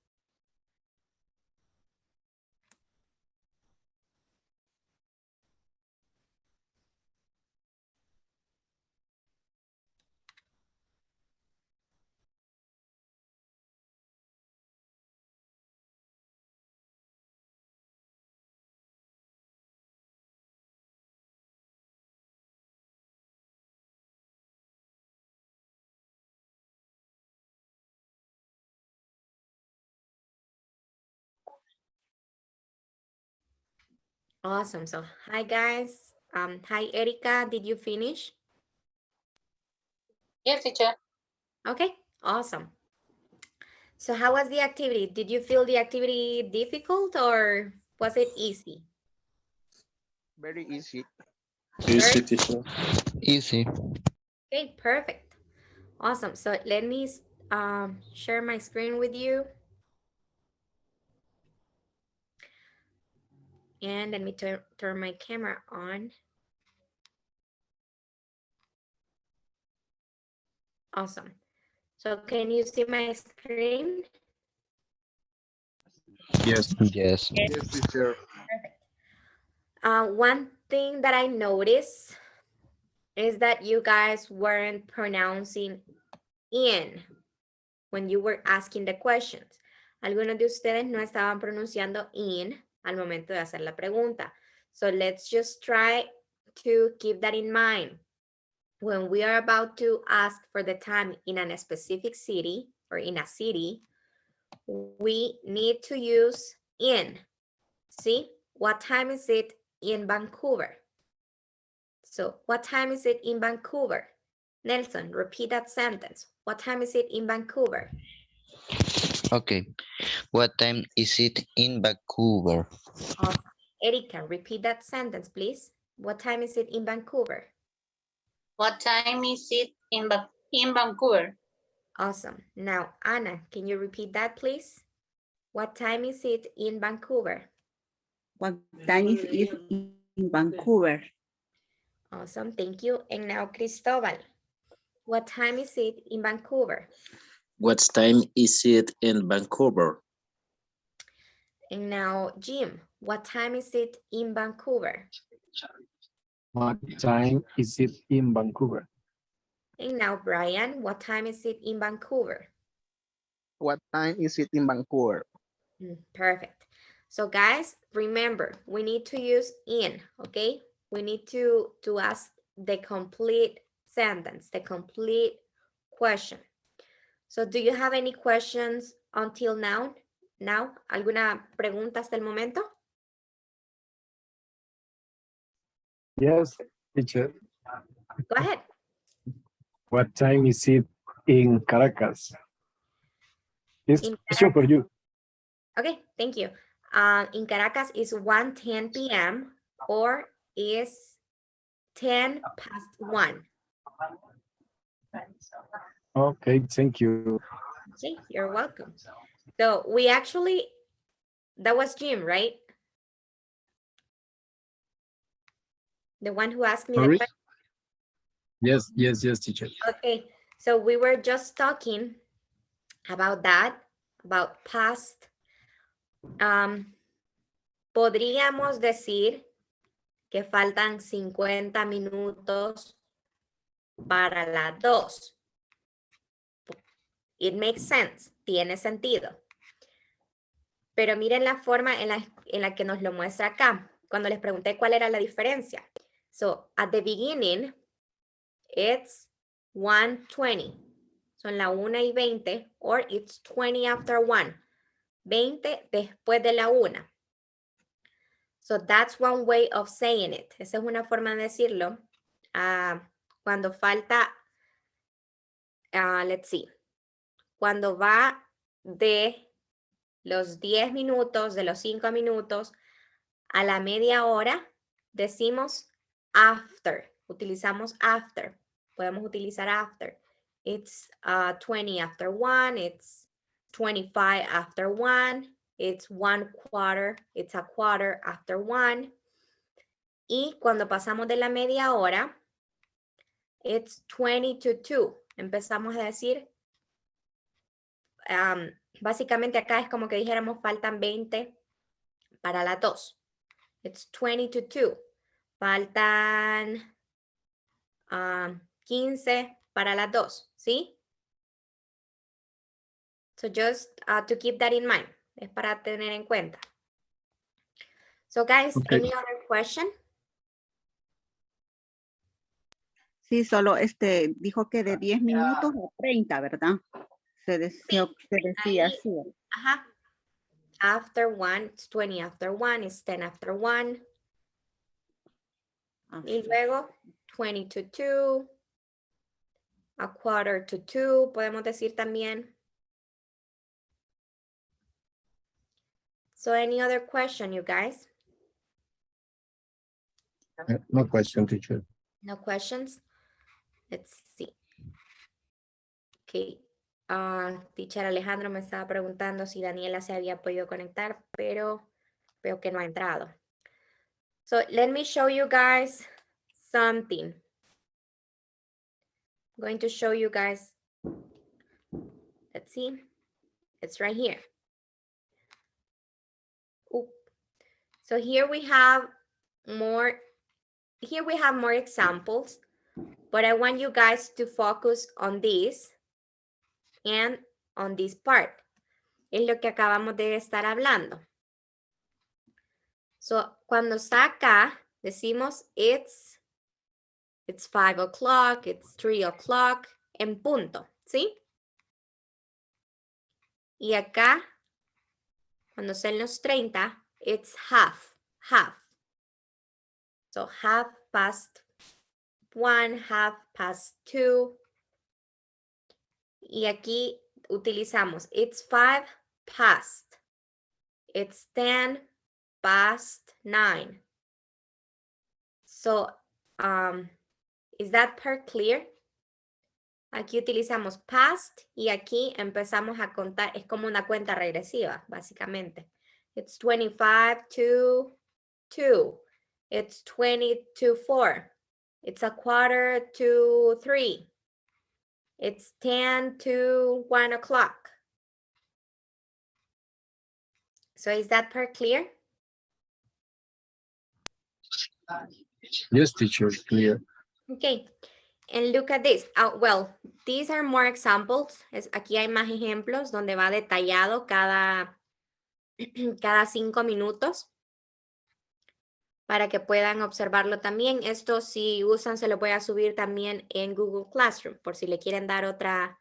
Speaker 1: Awesome. So, hi guys. Hi Erika, did you finish?
Speaker 3: Yes, teacher.
Speaker 1: Okay, awesome. So how was the activity? Did you feel the activity difficult or was it easy?
Speaker 10: Very easy.
Speaker 5: Easy, teacher.
Speaker 2: Easy.
Speaker 1: Okay, perfect. Awesome. So let me share my screen with you. And let me turn my camera on. Awesome. So can you see my screen?
Speaker 4: Yes.
Speaker 2: Yes.
Speaker 10: Yes, teacher.
Speaker 1: Perfect. One thing that I noticed is that you guys weren't pronouncing in when you were asking the questions. Algunos de ustedes no estaban pronunciando in al momento de hacer la pregunta. So let's just try to keep that in mind. When we are about to ask for the time in a specific city or in a city, we need to use in. See, what time is it in Vancouver? So what time is it in Vancouver? Nelson, repeat that sentence. What time is it in Vancouver?
Speaker 2: Okay. What time is it in Vancouver?
Speaker 1: Awesome. Erika, repeat that sentence, please. What time is it in Vancouver?
Speaker 3: What time is it in Vancouver?
Speaker 1: Awesome. Now, Anna, can you repeat that, please? What time is it in Vancouver?
Speaker 9: What time is it in Vancouver?
Speaker 1: Awesome, thank you. And now, Cristobal, what time is it in Vancouver?
Speaker 5: What time is it in Vancouver?
Speaker 1: And now, Jim, what time is it in Vancouver?
Speaker 4: What time is it in Vancouver?
Speaker 1: And now, Brian, what time is it in Vancouver?
Speaker 10: What time is it in Vancouver?
Speaker 1: Perfect. So guys, remember, we need to use in, okay? We need to ask the complete sentence, the complete question. So do you have any questions until now? ¿Alguna pregunta hasta el momento?
Speaker 4: Yes, teacher.
Speaker 1: Go ahead.
Speaker 4: What time is it in Caracas? This
Speaker 1: In
Speaker 4: question for you.
Speaker 1: Okay, thank you. In Caracas is 1:10 p.m. or is 10 past 1.
Speaker 4: Okay, thank you.
Speaker 1: Okay, you're welcome. So we actually, that was Jim, right? The one who asked me the
Speaker 4: Sorry?
Speaker 1: question.
Speaker 4: Yes, teacher.
Speaker 1: Okay, so we were just talking about that, about past. Podríamos decir que faltan 50 minutos para las 2. It makes sense, tiene sentido. Pero miren la forma en la que nos lo muestra acá, cuando les pregunté cuál era la diferencia. So, at the beginning, it's 1:20. Son la 1:20, or it's 20 after 1. 20 después de la 1. So that's one way of saying it. Esa es una forma de decirlo. Cuando falta, let's see, cuando va de los 10 minutos, de los 5 minutos a la media hora, decimos after. Utilizamos after. Podemos utilizar after. It's 20 after 1, it's 25 after 1. It's 1/4. It's a quarter after 1. Y cuando pasamos de la media hora, it's 20 to 2. Empezamos a decir, básicamente acá es como que dijéramos faltan 20 para las 2. It's 20 to 2. Faltan 15 para las 2, ¿sí? So just to keep that in mind. Es para tener en cuenta. So guys,
Speaker 4: Okay.
Speaker 1: any other question?
Speaker 9: Sí, solo dijo que de 10 minutos a 30, ¿verdad? Se decía
Speaker 1: Ahí,
Speaker 9: así.
Speaker 1: ajá. After 1, it's 20 after 1, it's 10 after 1. Y luego 20 to 2, a quarter to 2, podemos decir también. So any other question, you guys?
Speaker 4: No question, teacher.
Speaker 1: No questions? Let's see. Okay. Teacher Alejandro me estaba preguntando si Daniela se había podido conectar, pero veo que no ha entrado. So let me show you guys something. I'm going to show you guys. Let's see. It's right here. Ooh. So here we have more examples, but I want you guys to focus on this and on this part. Es lo que acabamos de estar hablando. So, cuando está acá, decimos it's 5 o'clock, it's 3 o'clock, en punto, ¿sí? Y acá, cuando está en los 30, it's half. So, 1:30, 2:30. Y aquí utilizamos it's 5 past. It's 10:09. So, is that part clear? Aquí utilizamos past y aquí empezamos a contar, es como una cuenta regresiva, básicamente. It's 25 to 2. It's 20 to 4. It's a quarter to 3. It's 10 to 1 o'clock. So is that part clear?
Speaker 4: Yes, teacher, clear.
Speaker 1: Okay, and look at this. Well, these are more examples. Aquí hay más ejemplos donde va detallado cada 5 minutos para que puedan observarlo también. Esto si usan se lo voy a subir también en Google Classroom por si le quieren dar otra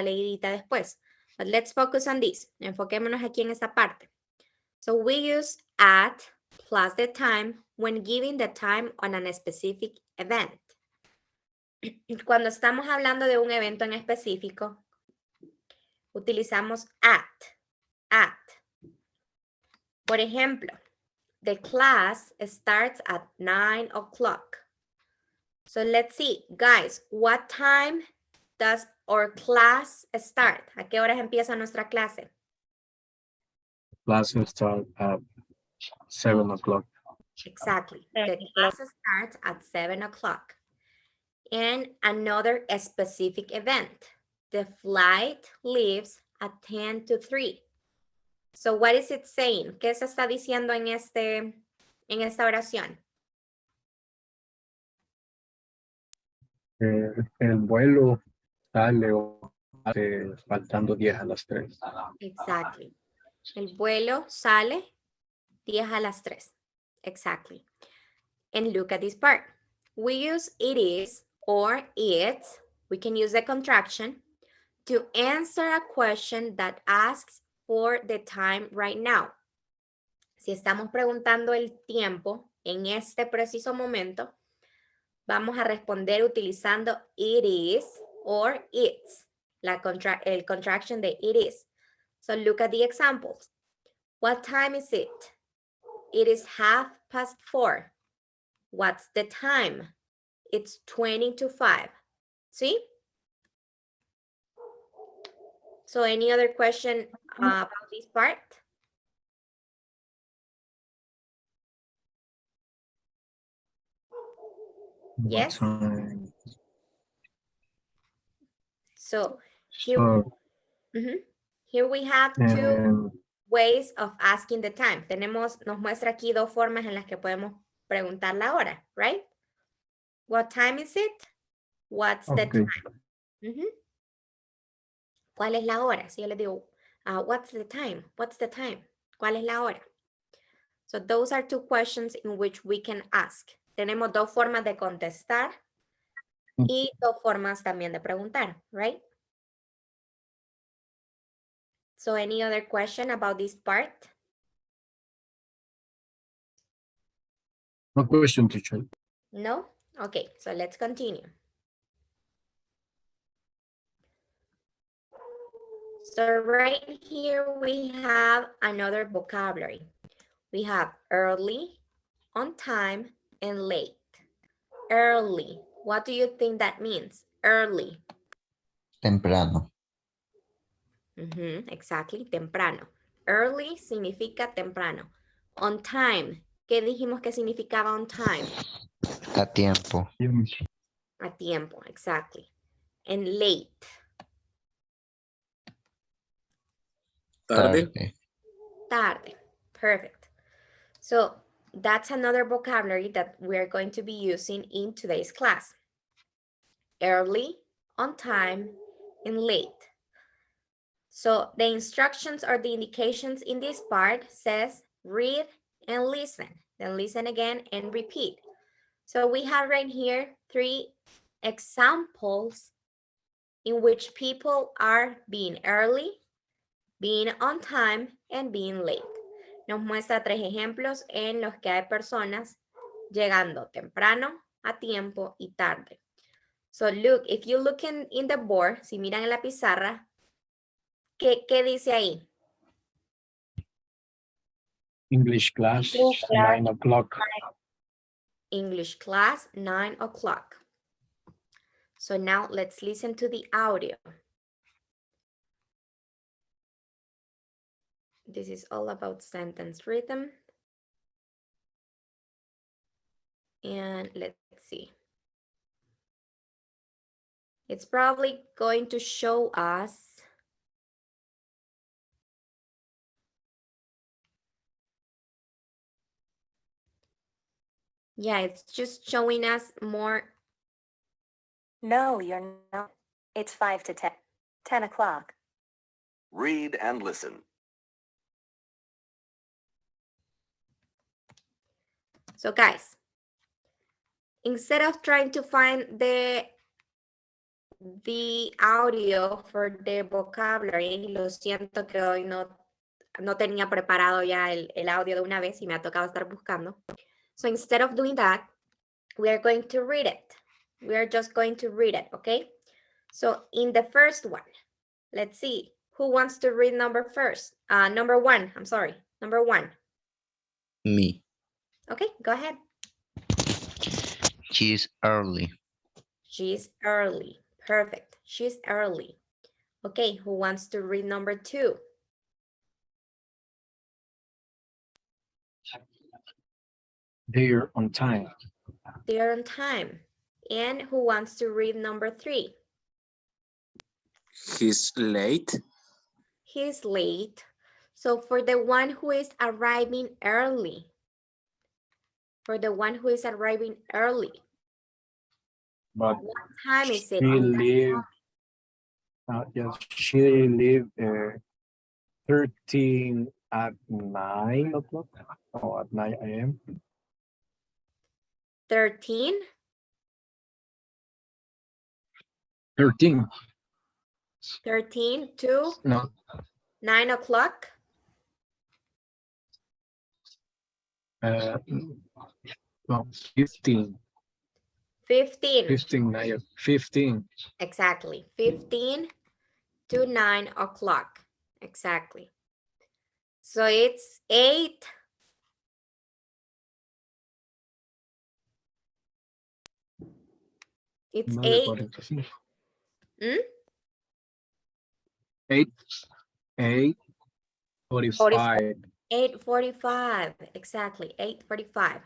Speaker 1: leidita después. But let's focus on this. Enfoquémonos aquí en esta parte. So we use at plus the time when giving the time on a specific event. Cuando estamos hablando de un evento en específico, utilizamos at. Por ejemplo, the class starts at 9 o'clock. So let's see, guys, what time does our class start? ¿A qué horas empieza nuestra clase?
Speaker 4: Class start at 7 o'clock.
Speaker 1: Exactly. The class starts at 7 o'clock. And another specific event. The flight leaves at 10 to 3. So what is it saying? ¿Qué se está diciendo en esta oración?
Speaker 4: El vuelo sale faltando 10 a las 3.
Speaker 1: Exactly. El vuelo sale 10 a las 3. Exactly. And look at this part. We use it is or it's. We can use the contraction to answer a question that asks for the time right now. Si estamos preguntando el tiempo en este preciso momento, vamos a responder utilizando it is or it's, el contraction de it is. So look at the examples. What time is it? It is 4:30. What's the time? It's 20 to 5. ¿Sí? So any other question about this part? Yes. So here,
Speaker 4: So,
Speaker 1: here we have two ways of asking the time. Nos muestra aquí dos formas en las que podemos preguntar la hora, right? What time is it? What's the time? ¿Cuál es la hora? Si yo le digo, what's the time? What's the time? ¿Cuál es la hora? So those are two questions in which we can ask. Tenemos dos formas de contestar y dos formas también de preguntar, right? So any other question about this part?
Speaker 4: no question, teacher.
Speaker 1: No? Okay, so let's continue. So right here we have another vocabulary. We have early, on time, and late. Early. What do you think that means? Early.
Speaker 2: Temprano.
Speaker 1: Exactly, temprano. Early significa temprano. On time. ¿Qué dijimos que significaba on time?
Speaker 2: A tiempo.
Speaker 1: A tiempo, exactly. And late.
Speaker 5: Tarde.
Speaker 1: Tarde. Perfect. So that's another vocabulary that we're going to be using in today's class. Early, on time, and late. So the instructions or the indications in this part says read and listen. Then listen again and repeat. So we have right here 3 examples in which people are being early, being on time, and being late. Nos muestra 3 ejemplos en los que hay personas llegando temprano, a tiempo y tarde. So look, if you look in the board, si miran en la pizarra, ¿qué dice ahí?
Speaker 4: English class, 9 o'clock.
Speaker 1: English class, 9 o'clock. So now let's listen to the audio. This is all about sentence rhythm. And let's see. It's probably going to show us yeah, it's just showing us more.
Speaker 7: No, you're not. It's 5 to 10. 10 o'clock.
Speaker 11: Read and listen.
Speaker 1: So guys, instead of trying to find the audio for the vocabulary, lo siento que hoy no tenía preparado ya el audio de una vez y me ha tocado estar buscando. So instead of doing that, we are going to read it. We are just going to read it, okay? So in the first one, let's see. Who wants to read number 1? Number 1, I'm sorry. Number 1.
Speaker 2: Me.
Speaker 1: Okay, go ahead.
Speaker 2: She's early.
Speaker 1: She's early. Perfect. She's early. Okay, who wants to read number 2?
Speaker 4: They're on time.
Speaker 1: They're on time. And who wants to read number 3?
Speaker 5: He's late.
Speaker 1: He's late. So for the one who is arriving early. For the one who is arriving early.
Speaker 4: But
Speaker 1: what time is it?
Speaker 4: She live 13 at 9 o'clock or at 9 a.m.
Speaker 1: 13?
Speaker 4: 13.
Speaker 1: 13 to
Speaker 4: No.
Speaker 1: 9 o'clock?
Speaker 4: No, 15.
Speaker 1: 15.
Speaker 4: 15.
Speaker 1: Exactly. 15 to 9 o'clock. Exactly. So it's 8. It's 8.
Speaker 4: 8:45.
Speaker 1: 8:45, exactly, 8:45.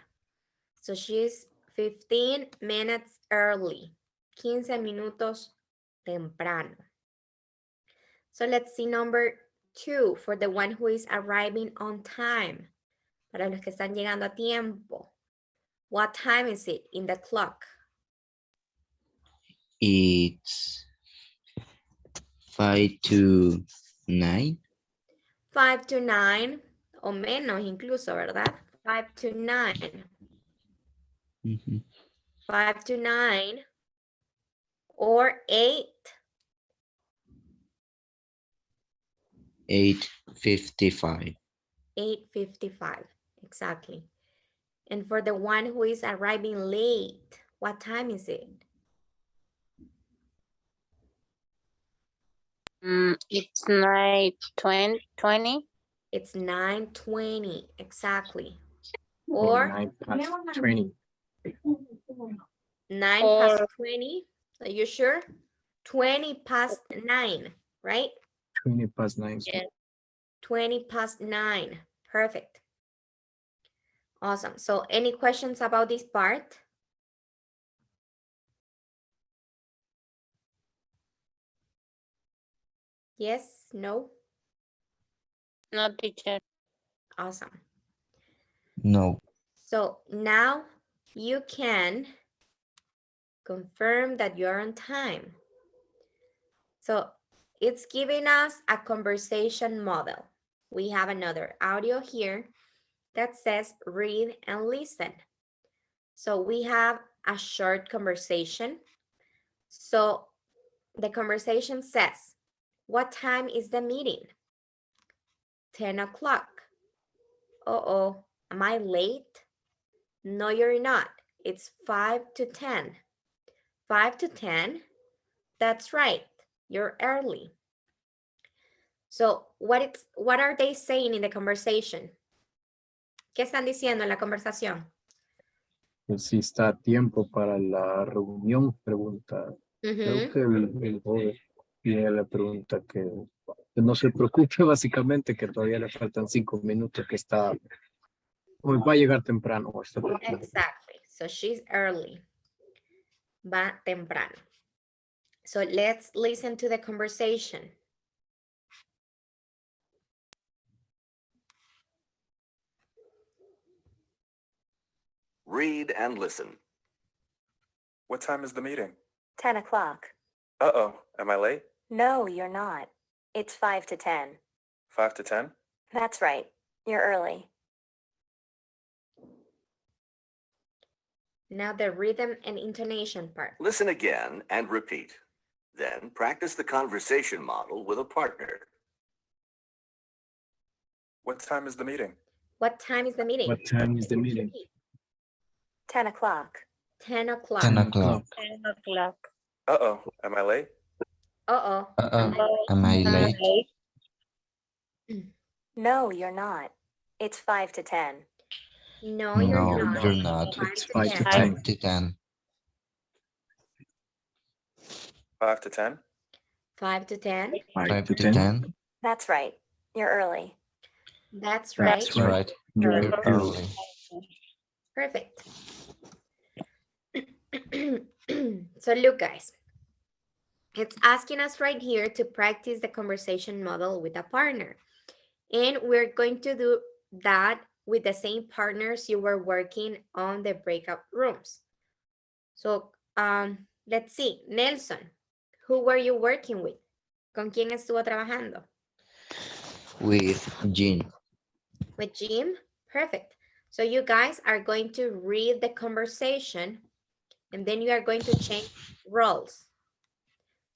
Speaker 1: So she's 15 minutes early, 15 minutos temprano. So let's see number 2 for the one who is arriving on time. Para los que están llegando a tiempo. What time is it in the clock?
Speaker 2: It's 5 to 9.
Speaker 1: 5 to 9, o menos incluso, ¿verdad? 5 to 9. 5 to 9 or 8.
Speaker 2: 8:55.
Speaker 1: 8:55, exactly. And for the one who is arriving late, what time is it?
Speaker 3: It's 9:20.
Speaker 1: It's 9:20, exactly.
Speaker 4: Or
Speaker 1: Or
Speaker 4: 9:20.
Speaker 1: 9
Speaker 3: Or-
Speaker 1: past 20. Are you sure? 20 past 9, right?
Speaker 4: 9:20.
Speaker 3: Yes.
Speaker 1: 20 past 9. Perfect. Awesome. So any questions about this part? Yes, no?
Speaker 3: No, teacher.
Speaker 1: Awesome.
Speaker 2: No.
Speaker 1: So now you can confirm that you're on time. So it's giving us a conversation model. We have another audio here that says read and listen. So we have a short conversation. So the conversation says, what time is the meeting? 10 o'clock. Uh-oh, am I late? No, you're not. It's 5 to 10. 5 to 10? That's right, you're early. So what are they saying in the conversation? ¿Qué están diciendo en la conversación?
Speaker 4: Que si está a tiempo para la reunión, pregunta. Creo que el joven tiene la pregunta que no se preocupe básicamente que todavía le faltan 5 minutos que está o va a llegar temprano.
Speaker 1: Exactly. So she's early. Va temprano. So let's listen to the conversation.
Speaker 11: Read and listen.
Speaker 6: What time is the meeting?
Speaker 7: 10 o'clock.
Speaker 6: Uh-oh, am I late?
Speaker 7: No, you're not. It's 5 to 10.
Speaker 6: 5 to 10?
Speaker 7: That's right. You're early.
Speaker 1: Now the rhythm and intonation part.
Speaker 11: Listen again and repeat. Then practice the conversation model with a partner.
Speaker 6: What time is the meeting?
Speaker 1: What time is the meeting?
Speaker 4: What time is the meeting?
Speaker 7: 10 o'clock.
Speaker 1: 10 o'clock.
Speaker 2: 10 o'clock.
Speaker 3: 10 o'clock.
Speaker 6: Uh-oh, am I late?
Speaker 1: Uh-oh.
Speaker 2: Am I late?
Speaker 7: No, you're not. It's 5 to 10.
Speaker 1: No,
Speaker 2: No,
Speaker 1: you're not.
Speaker 2: you're not.
Speaker 4: It's 5 to
Speaker 2: 5
Speaker 4: 10.
Speaker 2: to 10.
Speaker 6: 5 to 10?
Speaker 1: 5 to 10.
Speaker 2: 5 to 10.
Speaker 7: That's right. You're early.
Speaker 1: That's right.
Speaker 2: That's right.
Speaker 4: You're early.
Speaker 1: Perfect. So look, guys. It's asking us right here to practice the conversation model with a partner. And we're going to do that with the same partners you were working on the breakout rooms. So let's see. Nelson, who were you working with? ¿Con quién estuvo trabajando?
Speaker 2: With Jean.
Speaker 1: With Jim? Perfect. So you guys are going to read the conversation and then you are going to change roles.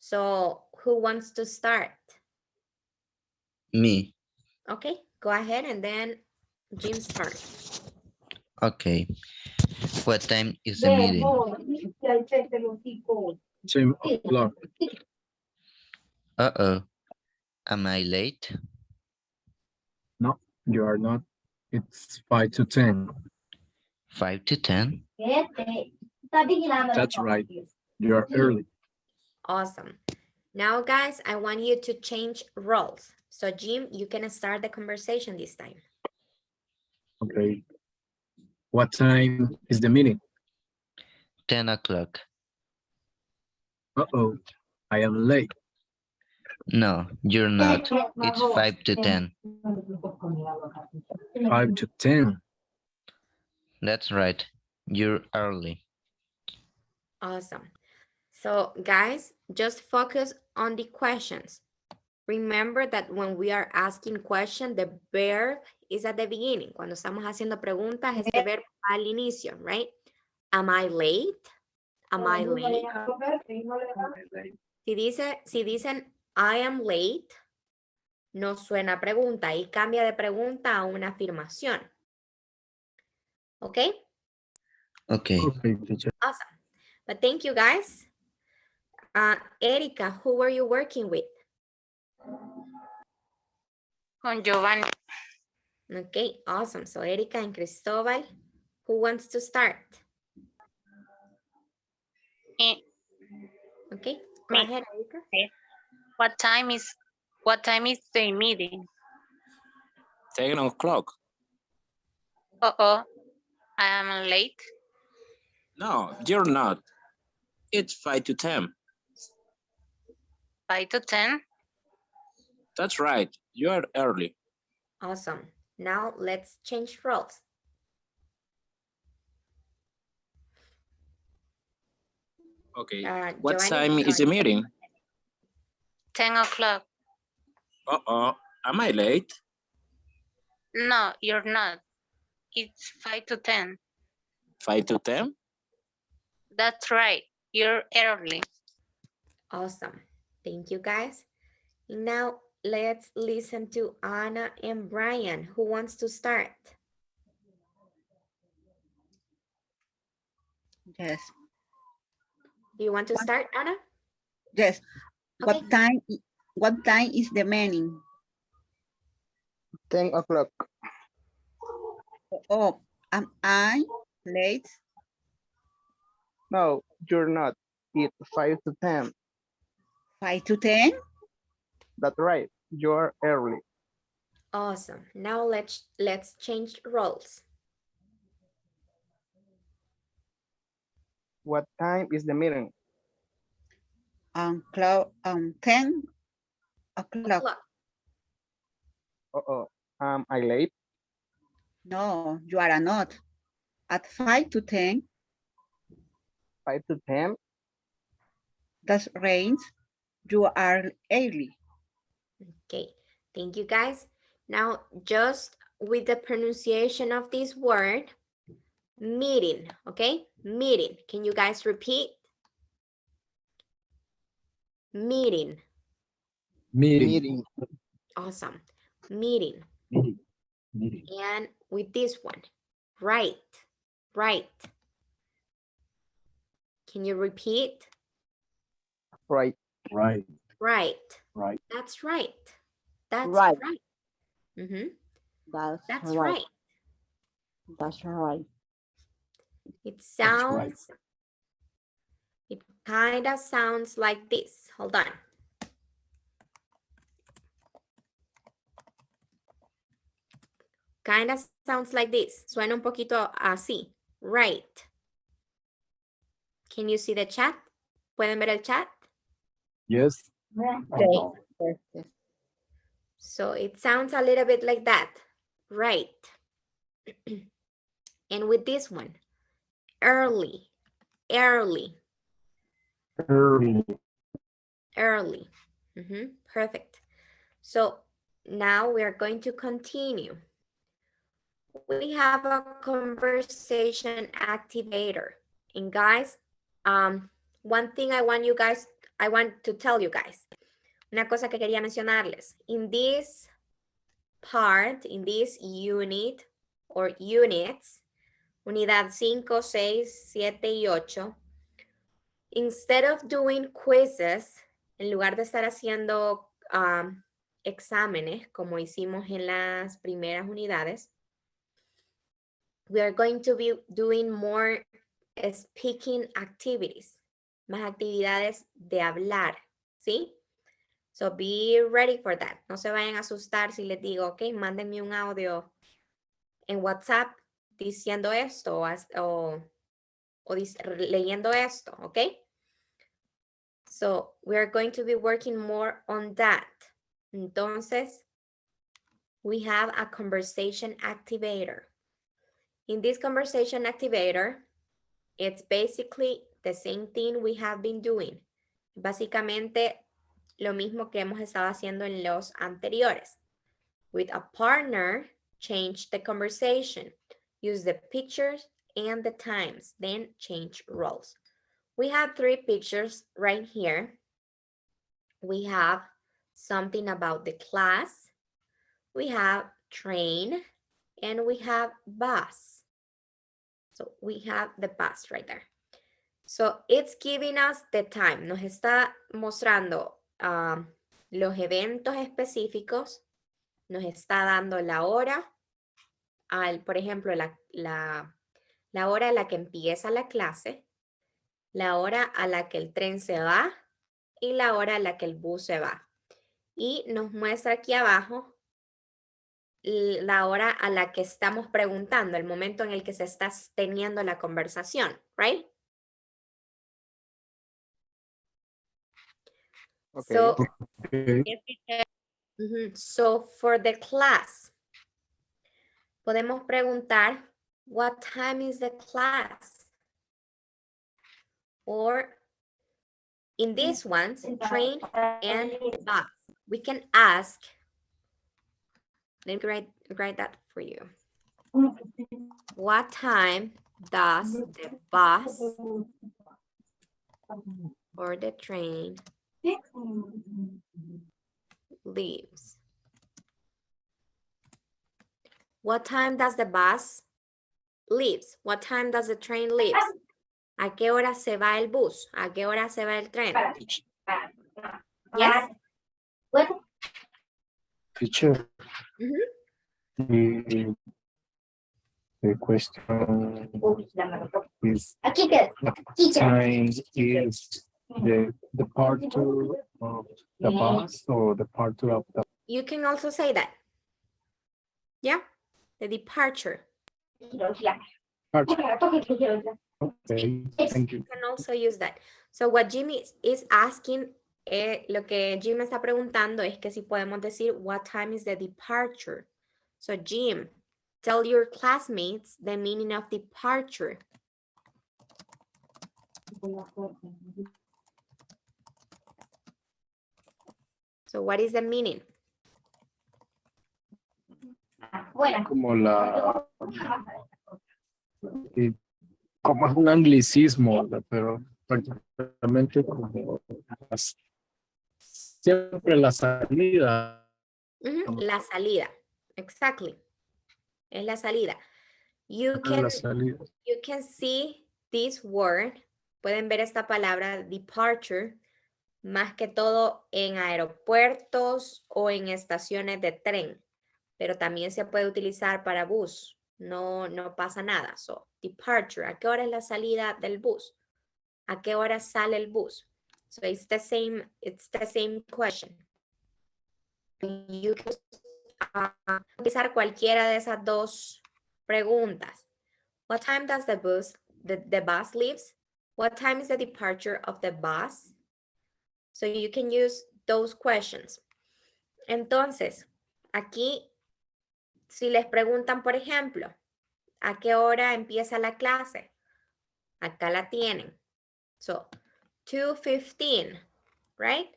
Speaker 1: So who wants to start?
Speaker 2: Me.
Speaker 1: Okay, go ahead and then Jim's turn.
Speaker 2: Okay. What time is the meeting?
Speaker 4: 10 o'clock.
Speaker 2: Uh-oh. Am I late?
Speaker 4: No, you are not. It's 5 to 10.
Speaker 2: 5 to 10?
Speaker 4: That's right. You are early.
Speaker 1: Awesome. Now, guys, I want you to change roles. So, Jim, you can start the conversation this time.
Speaker 4: Okay. What time is the meeting?
Speaker 2: 10 o'clock.
Speaker 4: Uh-oh, I am late.
Speaker 2: No, you're not. It's 5 to 10.
Speaker 4: 5 to 10.
Speaker 2: That's right. You're early.
Speaker 1: Awesome. So, guys, just focus on the questions. Remember that when we are asking questions, the verb is at the beginning. Cuando estamos haciendo preguntas, este verbo va al inicio, right? Am I late? Am I late? Si dicen I am late, no suena pregunta y cambia de pregunta a una afirmación. ¿Ok?
Speaker 2: Okay.
Speaker 4: Okay, teacher.
Speaker 1: Awesome. But thank you, guys. Erika, who were you working with?
Speaker 3: Con Giovanni.
Speaker 1: Okay, awesome. So Erika and Cristobal, who wants to start? Okay, go
Speaker 3: Me.
Speaker 1: ahead, Erika.
Speaker 3: What time is the meeting?
Speaker 5: 10 o'clock.
Speaker 3: Uh-oh, I am late.
Speaker 5: No, you're not. It's 5 to 10.
Speaker 3: 5 to 10.
Speaker 5: That's right. You are early.
Speaker 1: Awesome. Now let's change roles.
Speaker 5: Okay.
Speaker 1: Giovanni,
Speaker 5: What time is the meeting?
Speaker 3: 10 o'clock.
Speaker 5: Uh-oh, am I late?
Speaker 3: No, you're not. It's 5 to 10.
Speaker 5: 5 to 10?
Speaker 3: That's right. You're early.
Speaker 1: Awesome. Thank you, guys. Now let's listen to Anna and Brian. Who wants to start?
Speaker 9: Yes.
Speaker 1: Do you want to start, Anna?
Speaker 9: Yes.
Speaker 1: Okay.
Speaker 9: What time is the meeting?
Speaker 10: 10 o'clock.
Speaker 9: Oh, am I late?
Speaker 10: No, you're not. It's 5 to 10.
Speaker 9: 5 to 10?
Speaker 10: That's right. You're early.
Speaker 1: Awesome. Now let's change roles.
Speaker 10: What time is the meeting?
Speaker 9: 10 o'clock.
Speaker 10: Uh-oh, am I late?
Speaker 9: No, you are not. At 5 to 10,
Speaker 10: 5 to 10?
Speaker 9: that's range. You are early.
Speaker 1: Okay, thank you, guys. Now, just with the pronunciation of this word, meeting, okay? Meeting. Can you guys repeat? Meeting.
Speaker 4: Meeting.
Speaker 1: Awesome. Meeting.
Speaker 4: Meeting.
Speaker 1: And with this one, right. Right. Can you repeat?
Speaker 10: Right.
Speaker 4: Right.
Speaker 1: Right.
Speaker 4: Right.
Speaker 1: That's right. That's
Speaker 9: Right.
Speaker 1: right. Mm-hmm. That's
Speaker 9: right.
Speaker 1: right.
Speaker 9: That's right.
Speaker 1: It
Speaker 4: That's
Speaker 1: sounds,
Speaker 4: right.
Speaker 1: it kind of sounds like this. Hold on. Kind of sounds like this. Suena un poquito así. Right. Can you see the chat? ¿Pueden ver el chat?
Speaker 4: Yes.
Speaker 9: Yes.
Speaker 1: So it sounds a little bit like that. Right. And with this one, early. Early.
Speaker 4: Early.
Speaker 1: Early. Perfect. So now we are going to continue. We have a conversation activator. And guys, one thing I want to tell you guys. Una cosa que quería mencionarles. In this part, in this unit or units, unidad 5, 6, 7 y 8, instead of doing quizzes, en lugar de estar haciendo exámenes como hicimos en las primeras unidades, we are going to be doing more speaking activities, más actividades de hablar, ¿sí? So be ready for that. No se vayan a asustar si les digo, ok, mándenme un audio en WhatsApp diciendo esto o leyendo esto, ok? So we are going to be working more on that. Entonces, we have a conversation activator. In this conversation activator, it's basically the same thing we have been doing. Básicamente, lo mismo que hemos estado haciendo en los anteriores. With a partner, change the conversation. Use the pictures and the times, then change roles. We have 3 pictures right here. We have something about the class. We have train and we have bus. So we have the bus right there. So it's giving us the time. Nos está mostrando los eventos específicos. Nos está dando la hora. Por ejemplo, la hora a la que empieza la clase. La hora a la que el tren se va. Y la hora a la que el bus se va. Y nos muestra aquí abajo la hora a la que estamos preguntando, el momento en el que se está teniendo la conversación, right?
Speaker 10: Okay.
Speaker 1: So,
Speaker 4: Okay.
Speaker 1: so for the class, podemos preguntar, what time is the class? Or in these ones, train and bus. We can ask, let me write that for you. What time does the bus or the train leaves? What time does the bus leaves? What time does the train leaves? ¿A qué hora se va el bus? ¿A qué hora se va el tren? Yes?
Speaker 4: Teacher. The question is what time is the departure of the bus or departure of the
Speaker 1: You can also say that. Yeah, the departure.
Speaker 4: departure? Okay, thank you.
Speaker 1: You can also use that. So what Jimmy is asking, lo que Jim está preguntando es que si podemos decir what time is the departure. So Jim, tell your classmates the meaning of departure. So what is the meaning?
Speaker 4: Como como es un anglicismo, ¿verdad? Pero prácticamente como siempre la salida.
Speaker 1: La salida, exactly. Es la salida. You can see this word, pueden ver esta palabra departure, más que todo en aeropuertos o en estaciones de tren, pero también se puede utilizar para bus, no pasa nada. So, departure, ¿a qué hora es la salida del bus? ¿A qué hora sale el bus? So it's the same question. You can utilizar cualquiera de esas dos preguntas. What time does the bus leaves? What time is the departure of the bus? So you can use those questions. Entonces, aquí, si les preguntan, por ejemplo, ¿a qué hora empieza la clase? Acá la tienen. So, 2:15, right?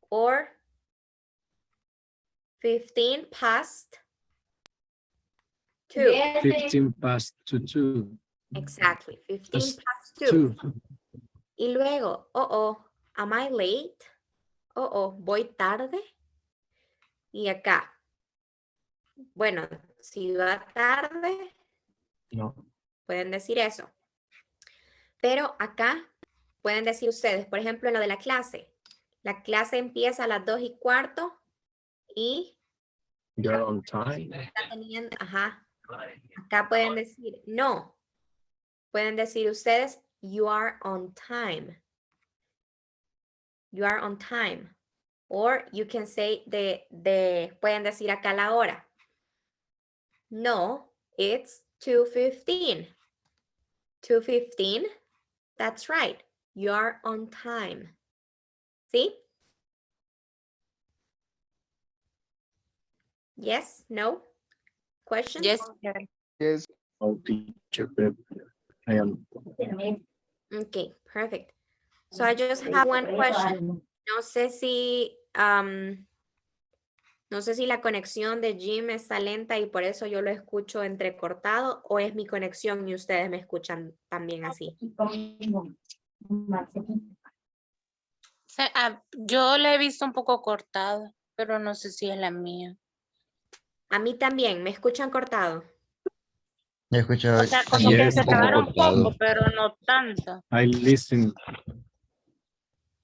Speaker 1: Or 15 past 2.
Speaker 4: 15 past 2.
Speaker 1: Exactly, 15 past 2. Y luego, am I late? Voy tarde. Y acá, bueno, si va tarde,
Speaker 4: no.
Speaker 1: Pueden decir eso. Pero acá pueden decir ustedes, por ejemplo, en lo de la clase. La clase empieza a las 2:15 y...
Speaker 4: You're on time.
Speaker 1: Está teniendo, ajá. Acá pueden decir, no. Pueden decir ustedes, you are on time. You are on time. Or you can say pueden decir acá la hora. No, it's 2:15. 2:15, that's right. You are on time. ¿Sí? Yes, no? Questions?
Speaker 3: Yes.
Speaker 10: Yes.
Speaker 4: Oh, teacher, I am.
Speaker 1: Okay, perfect. So I just have one question. No sé si la conexión de Jim está lenta y por eso yo lo escucho entrecortado o es mi conexión y ustedes me escuchan también así.
Speaker 3: Yo le he visto un poco cortado, pero no sé si es la mía.
Speaker 1: A mí también, ¿me escuchan cortado?
Speaker 2: Yo escucho
Speaker 3: O sea, como
Speaker 4: Yes.
Speaker 3: que se
Speaker 2: un poco
Speaker 3: trabaron un
Speaker 2: cortado.
Speaker 3: poco, pero no tanto.
Speaker 4: I listen.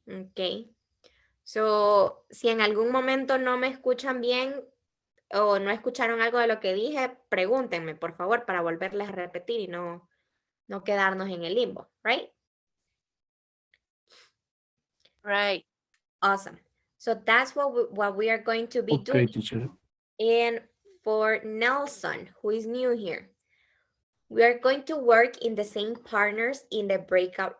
Speaker 1: Ok. So, si en algún momento no me escuchan bien o no escucharon algo de lo que dije, pregúntenme, por favor, para volverles a repetir y no quedarnos en el limbo, right?
Speaker 3: Right.
Speaker 1: Awesome. So that's what we are going to be
Speaker 4: Okay,
Speaker 1: doing.
Speaker 4: teacher.
Speaker 1: And for Nelson, who is new here, we are going to work in the same partners in the breakout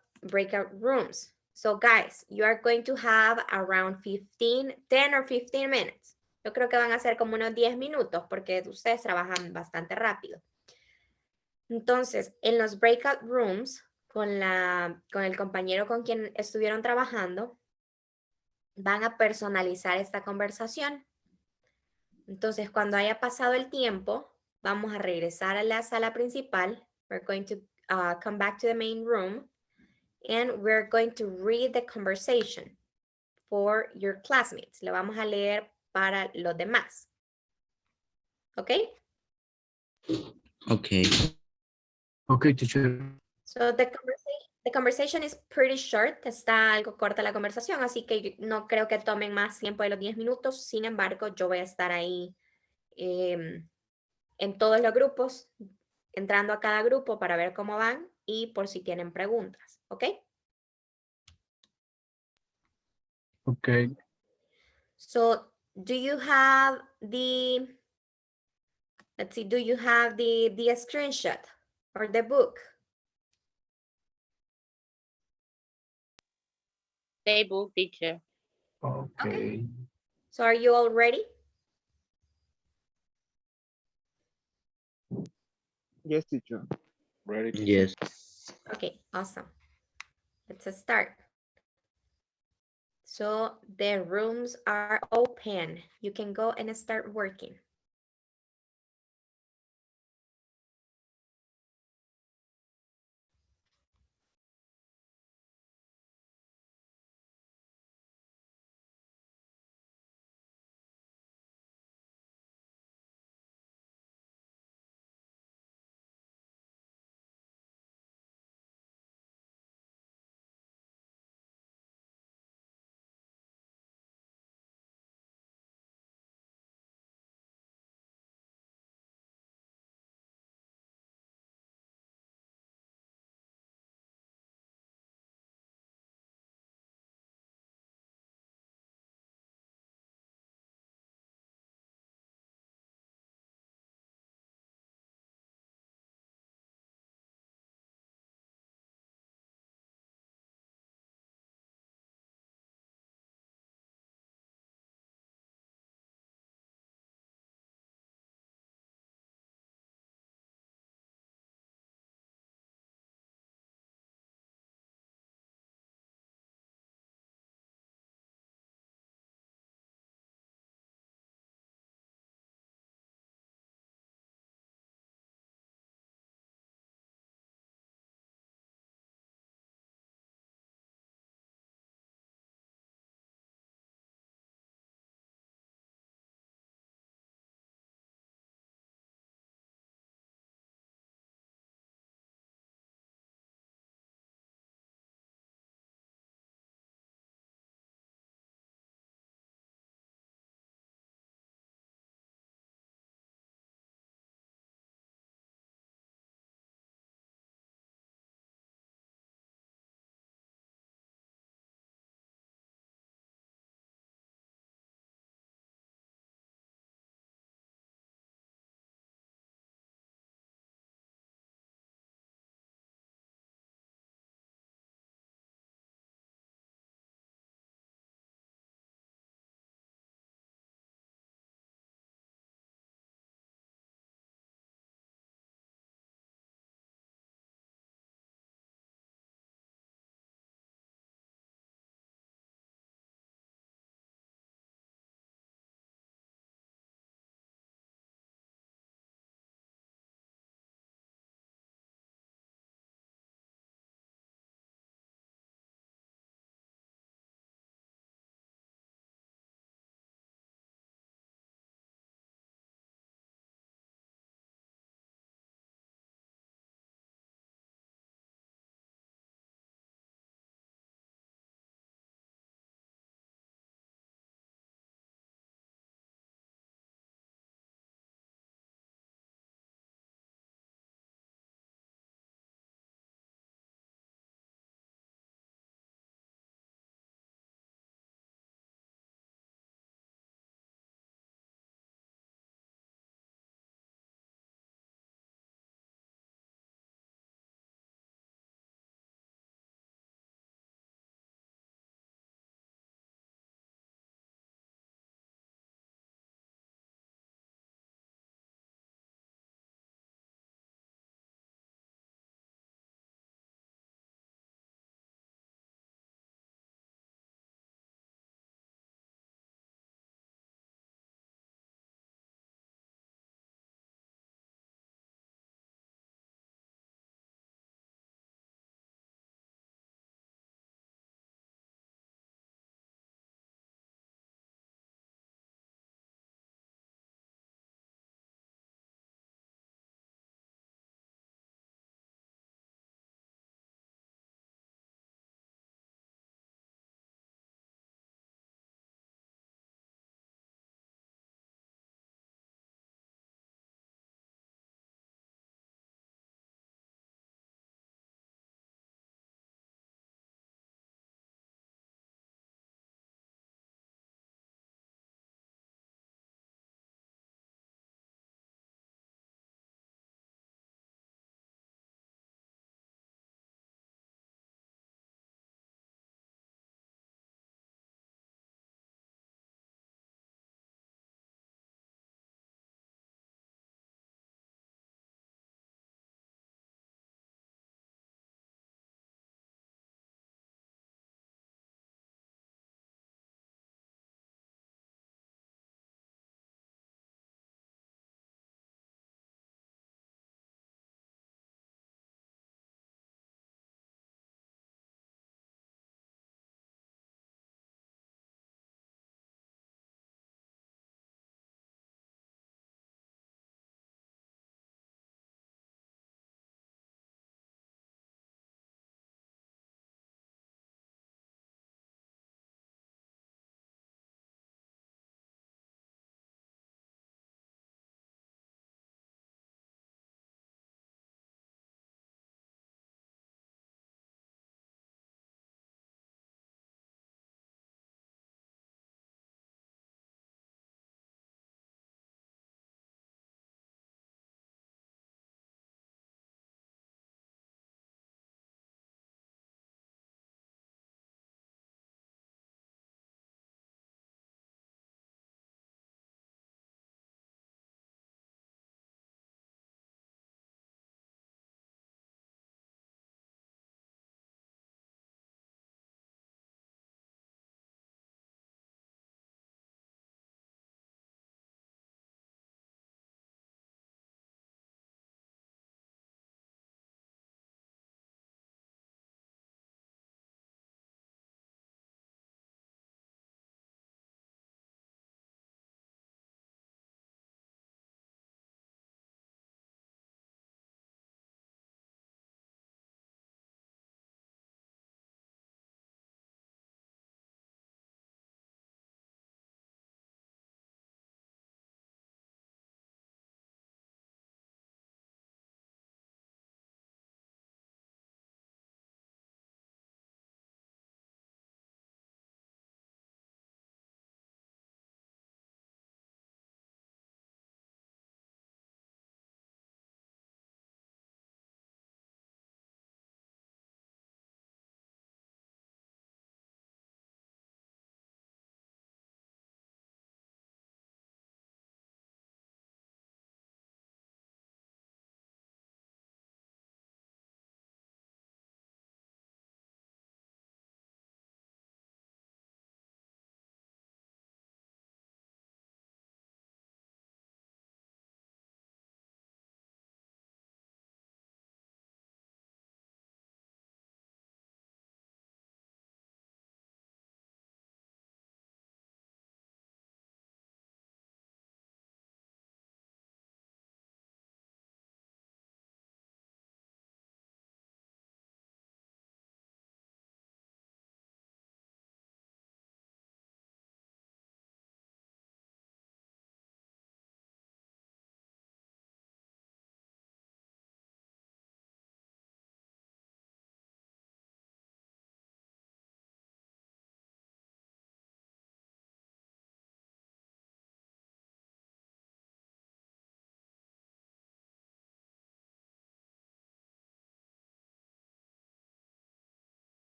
Speaker 1: rooms. So guys, you are going to have around 10 or 15 minutes. Yo creo que van a ser como unos 10 minutos porque ustedes trabajan bastante rápido. Entonces, en los breakout rooms, con el compañero con quien estuvieron trabajando, van a personalizar esta conversación. Entonces, cuando haya pasado el tiempo, vamos a regresar a la sala principal. We're going to come back to the main room and we're going to read the conversation for your classmates. Lo vamos a leer para los demás. ¿Ok?
Speaker 2: Okay.
Speaker 4: Okay, teacher.
Speaker 1: So the conversation is pretty short. Está algo corta la conversación, así que no creo que tomen más tiempo de los 10 minutos. Sin embargo, yo voy a estar ahí en todos los grupos, entrando a cada grupo para ver cómo van y por si tienen preguntas. ¿Ok?
Speaker 4: Okay.
Speaker 1: So, do you have the, let's see, do you have the screenshot or the book?
Speaker 3: The book, teacher.
Speaker 4: Okay.
Speaker 1: So, are you all ready?
Speaker 10: Yes, teacher.
Speaker 11: Ready?
Speaker 2: Yes.
Speaker 1: Okay, awesome. Let's start. So the rooms are open. You can go and start working.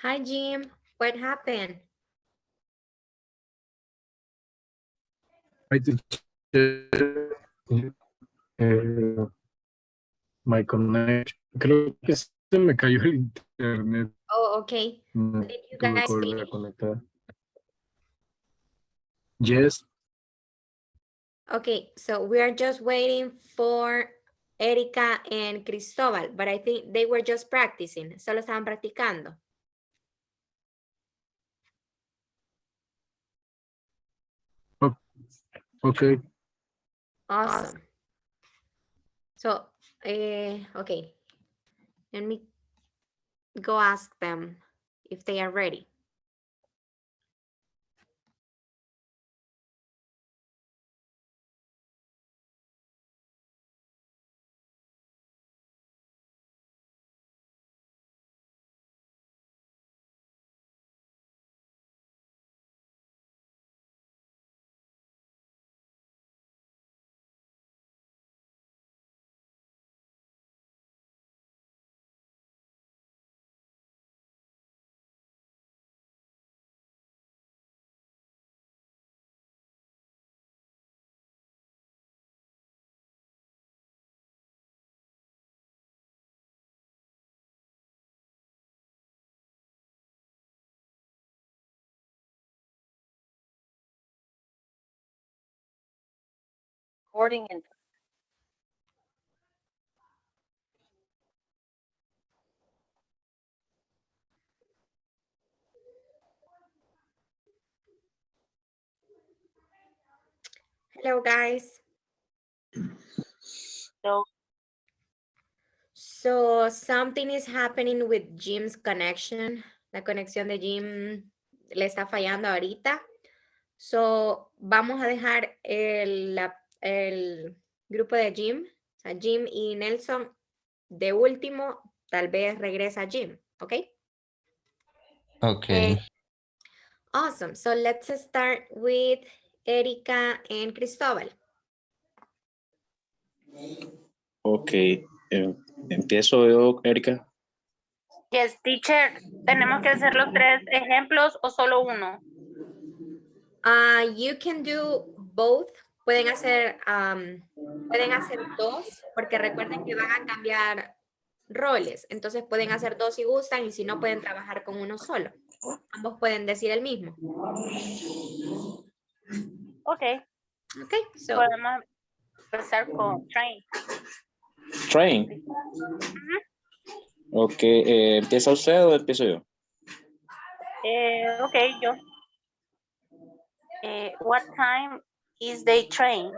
Speaker 1: Hi, Jim. What happened?
Speaker 4: Hi, teacher. My connection. Creo que se me cayó el internet.
Speaker 1: Oh, okay.
Speaker 4: No
Speaker 1: Did you
Speaker 4: tuve
Speaker 1: guys
Speaker 4: que volver a
Speaker 1: finish?
Speaker 4: conectar. Yes.
Speaker 1: Okay, so we are just waiting for Erika and Cristobal, but I think they were just practicing. Solo estaban practicando.
Speaker 4: Okay.
Speaker 1: Awesome. So, okay. Let me go ask them if they are ready.
Speaker 7: Recording in
Speaker 1: Hello, guys. So something is happening with Jim's connection. La conexión de Jim le está fallando ahorita. So vamos a dejar el grupo de Jim, o sea, Jim y Nelson de último. Tal vez regresa Jim, ¿ok?
Speaker 2: Okay.
Speaker 1: Awesome. So let's start with Erika and Cristóbal.
Speaker 5: Ok, empiezo yo, Erika.
Speaker 3: Yes, teacher, ¿tenemos que hacer los 3 ejemplos o solo uno?
Speaker 1: You can do both. Pueden hacer dos, porque recuerden que van a cambiar roles. Entonces pueden hacer dos si gustan y si no pueden trabajar con uno solo. Ambos pueden decir el mismo.
Speaker 3: Ok.
Speaker 1: Ok, so.
Speaker 3: Podemos empezar con train.
Speaker 5: Train. Ok, ¿empieza usted o empiezo yo?
Speaker 3: Ok, yo. What time is the train?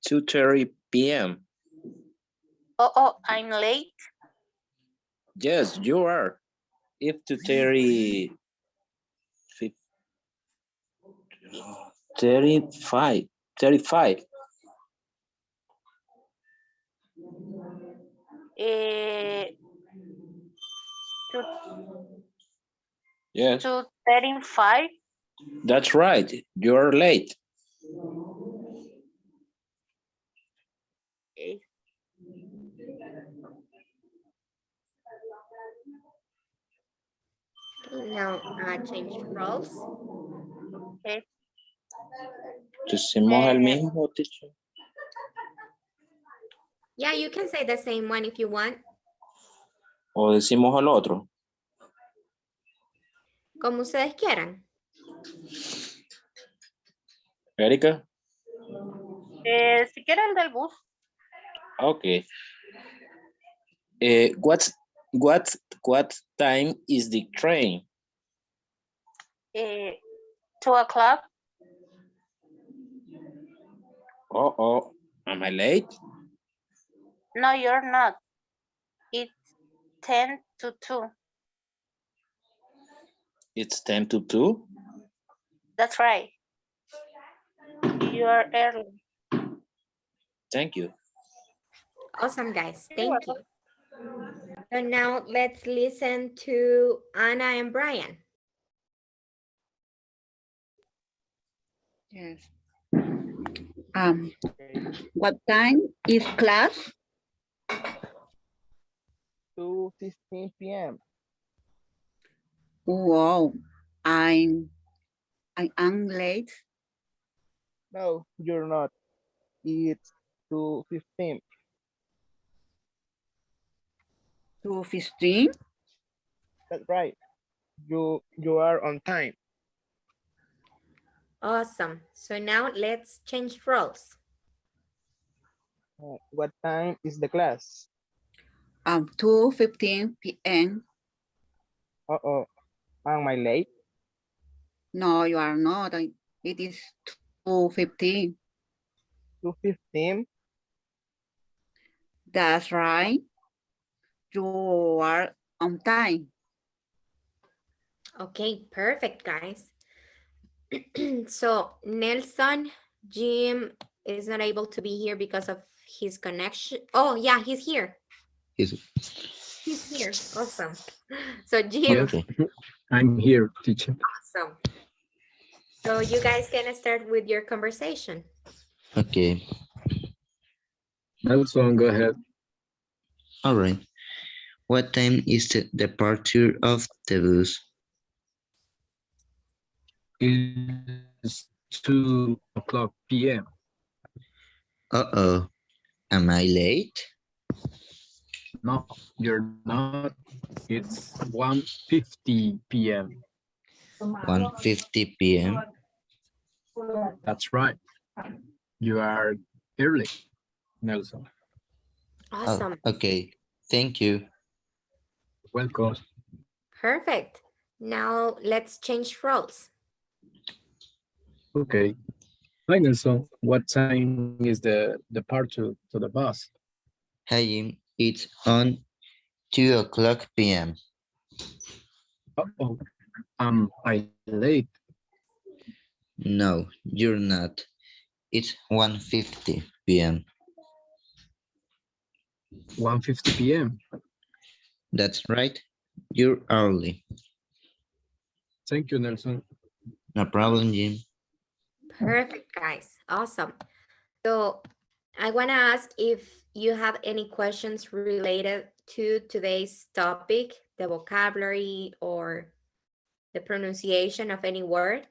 Speaker 5: 2:30 p.m.
Speaker 3: Oh, I'm late.
Speaker 5: Yes, you are. If 2:30, 35. Yes.
Speaker 3: 2:35.
Speaker 5: That's right. You're late.
Speaker 3: Okay.
Speaker 1: Now change roles.
Speaker 3: Okay.
Speaker 5: Decimos el mismo, teacher.
Speaker 1: Yeah, you can say the same one if you want.
Speaker 5: O decimos el otro.
Speaker 1: Como ustedes quieran.
Speaker 5: Erika.
Speaker 3: Si quieren del bus.
Speaker 5: Okay. What time is the train?
Speaker 3: 2:00.
Speaker 5: Oh, am I late?
Speaker 3: No, you're not. It's 10 to 2.
Speaker 5: It's 10 to 2?
Speaker 3: That's right. You are early.
Speaker 5: Thank you.
Speaker 1: Awesome, guys. Thank you. So now let's listen to Anna and Brian.
Speaker 9: Yes. What time is class?
Speaker 10: 2:15 p.m.
Speaker 9: Wow, I'm I'm late.
Speaker 10: No, you're not. It's 2:15.
Speaker 9: 2:15.
Speaker 10: That's right. You are on time.
Speaker 1: Awesome. So now let's change roles.
Speaker 10: What time is the class?
Speaker 9: 2:15 p.m.
Speaker 10: Uh-oh. Am I late?
Speaker 9: No, you are not. It is 2:15.
Speaker 10: 2:15?
Speaker 9: That's right. You are on time.
Speaker 1: Okay, perfect, guys. So Nelson, Jim is not able to be here because of his connection. Oh, yeah, he's here.
Speaker 2: Is
Speaker 1: He's here. Awesome. So Jim,
Speaker 4: Yes, I'm here, teacher.
Speaker 1: awesome. So you guys can start with your conversation.
Speaker 2: okay.
Speaker 4: Nelson, go ahead.
Speaker 2: All right. What time is the departure of the bus?
Speaker 4: It's 2:00 p.m.
Speaker 2: Uh-oh. Am I late?
Speaker 4: No, you're not. It's 1:50 p.m.
Speaker 2: 1:50 p.m.
Speaker 4: That's right. You are early, Nelson.
Speaker 1: Awesome.
Speaker 2: Oh, okay. Thank you.
Speaker 4: Welcome.
Speaker 1: Perfect. Now let's change roles.
Speaker 4: Okay. Hi, Nelson. What time is the departure to the bus?
Speaker 2: Hi, Jim. It's on 2:00 p.m.
Speaker 4: Uh-oh. Am I late?
Speaker 2: No, you're not. It's 1:50 p.m.
Speaker 4: 1:50 p.m.
Speaker 2: That's right. You're early.
Speaker 4: Thank you, Nelson.
Speaker 2: No problem, Jim.
Speaker 1: Perfect, guys. Awesome. So I want to ask if you have any questions related to today's topic, the vocabulary or the pronunciation of any word.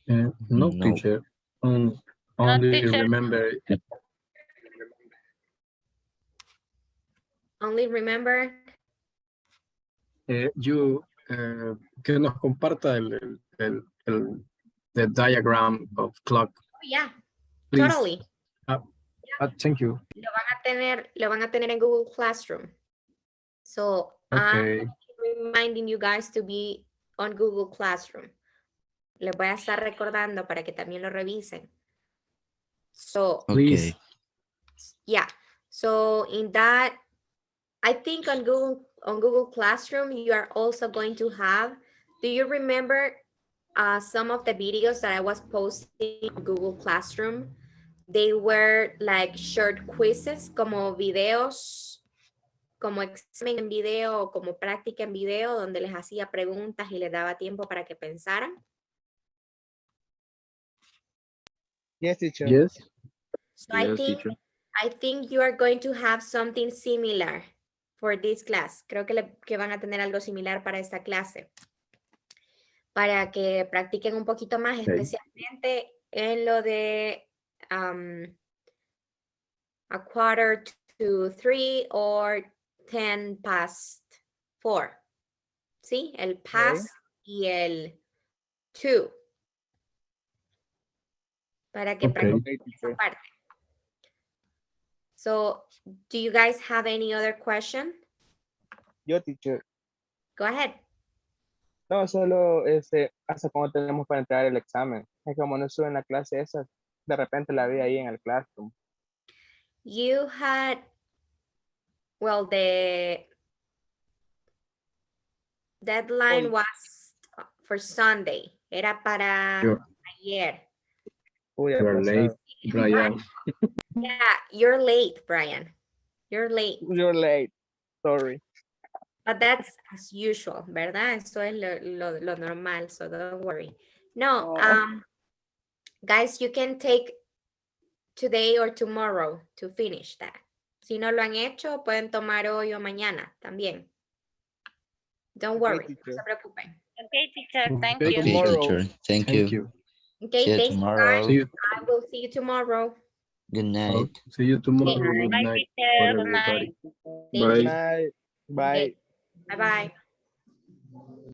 Speaker 4: No,
Speaker 2: No.
Speaker 4: teacher.
Speaker 3: No,
Speaker 4: Only
Speaker 3: teacher.
Speaker 4: remember.
Speaker 1: Only remember.
Speaker 4: Que nos comparta the diagram of clock.
Speaker 1: Oh, yeah,
Speaker 4: Please.
Speaker 1: totally.
Speaker 4: Thank you.
Speaker 1: Lo van a tener en Google Classroom. So
Speaker 4: Okay.
Speaker 1: I'm reminding you guys to be on Google Classroom. Les voy a estar recordando para que también lo revisen. So,
Speaker 4: Please.
Speaker 1: yeah. So in that, I think on Google Classroom, you are also going to have, do you remember some of the videos that I was posting on Google Classroom? They were like short quizzes, como videos, como examen en video o como práctica en video, donde les hacía preguntas y les daba tiempo para que pensaran.
Speaker 10: Yes, teacher.
Speaker 4: Yes.
Speaker 1: So I think you are going to have something similar for this class. Creo que van a tener algo similar para esta clase. Para que practiquen un poquito más, especialmente en lo de a 2:45 or 4:10. ¿Sí? El past y el to. Para que practiquen esa parte. So, do you guys have any other question?
Speaker 10: Yo, teacher.
Speaker 1: Go ahead.
Speaker 10: No, solo hasta cuando tenemos para entrar el examen. Es como no estuve en la clase esa, de repente la vi ahí en el classroom.
Speaker 1: You had, well, the deadline was for Sunday. Era para ayer.
Speaker 4: You're late, Brian.
Speaker 1: Yeah, you're late, Brian. You're late.
Speaker 10: You're late. Sorry.
Speaker 1: But that's as usual, ¿verdad? Eso es lo normal, so don't worry. No, guys, you can take today or tomorrow to finish that. Si no lo han hecho, pueden tomar hoy o mañana también. Don't worry, no se preocupen.
Speaker 3: Okay, teacher, thank
Speaker 4: Okay,
Speaker 3: you.
Speaker 2: Okay,
Speaker 10: Tomorrow.
Speaker 2: teacher. Thank you.
Speaker 1: Okay,
Speaker 2: See you
Speaker 1: thank you,
Speaker 2: tomorrow.
Speaker 1: guys.
Speaker 4: See you,
Speaker 1: I will see you tomorrow.
Speaker 2: Good night.
Speaker 4: see you tomorrow. Good
Speaker 3: Bye,
Speaker 4: night
Speaker 3: teacher.
Speaker 4: for
Speaker 3: Good night.
Speaker 4: everybody.
Speaker 1: Thank
Speaker 10: Good
Speaker 1: you.
Speaker 10: night. Bye.
Speaker 1: Okay, bye-bye.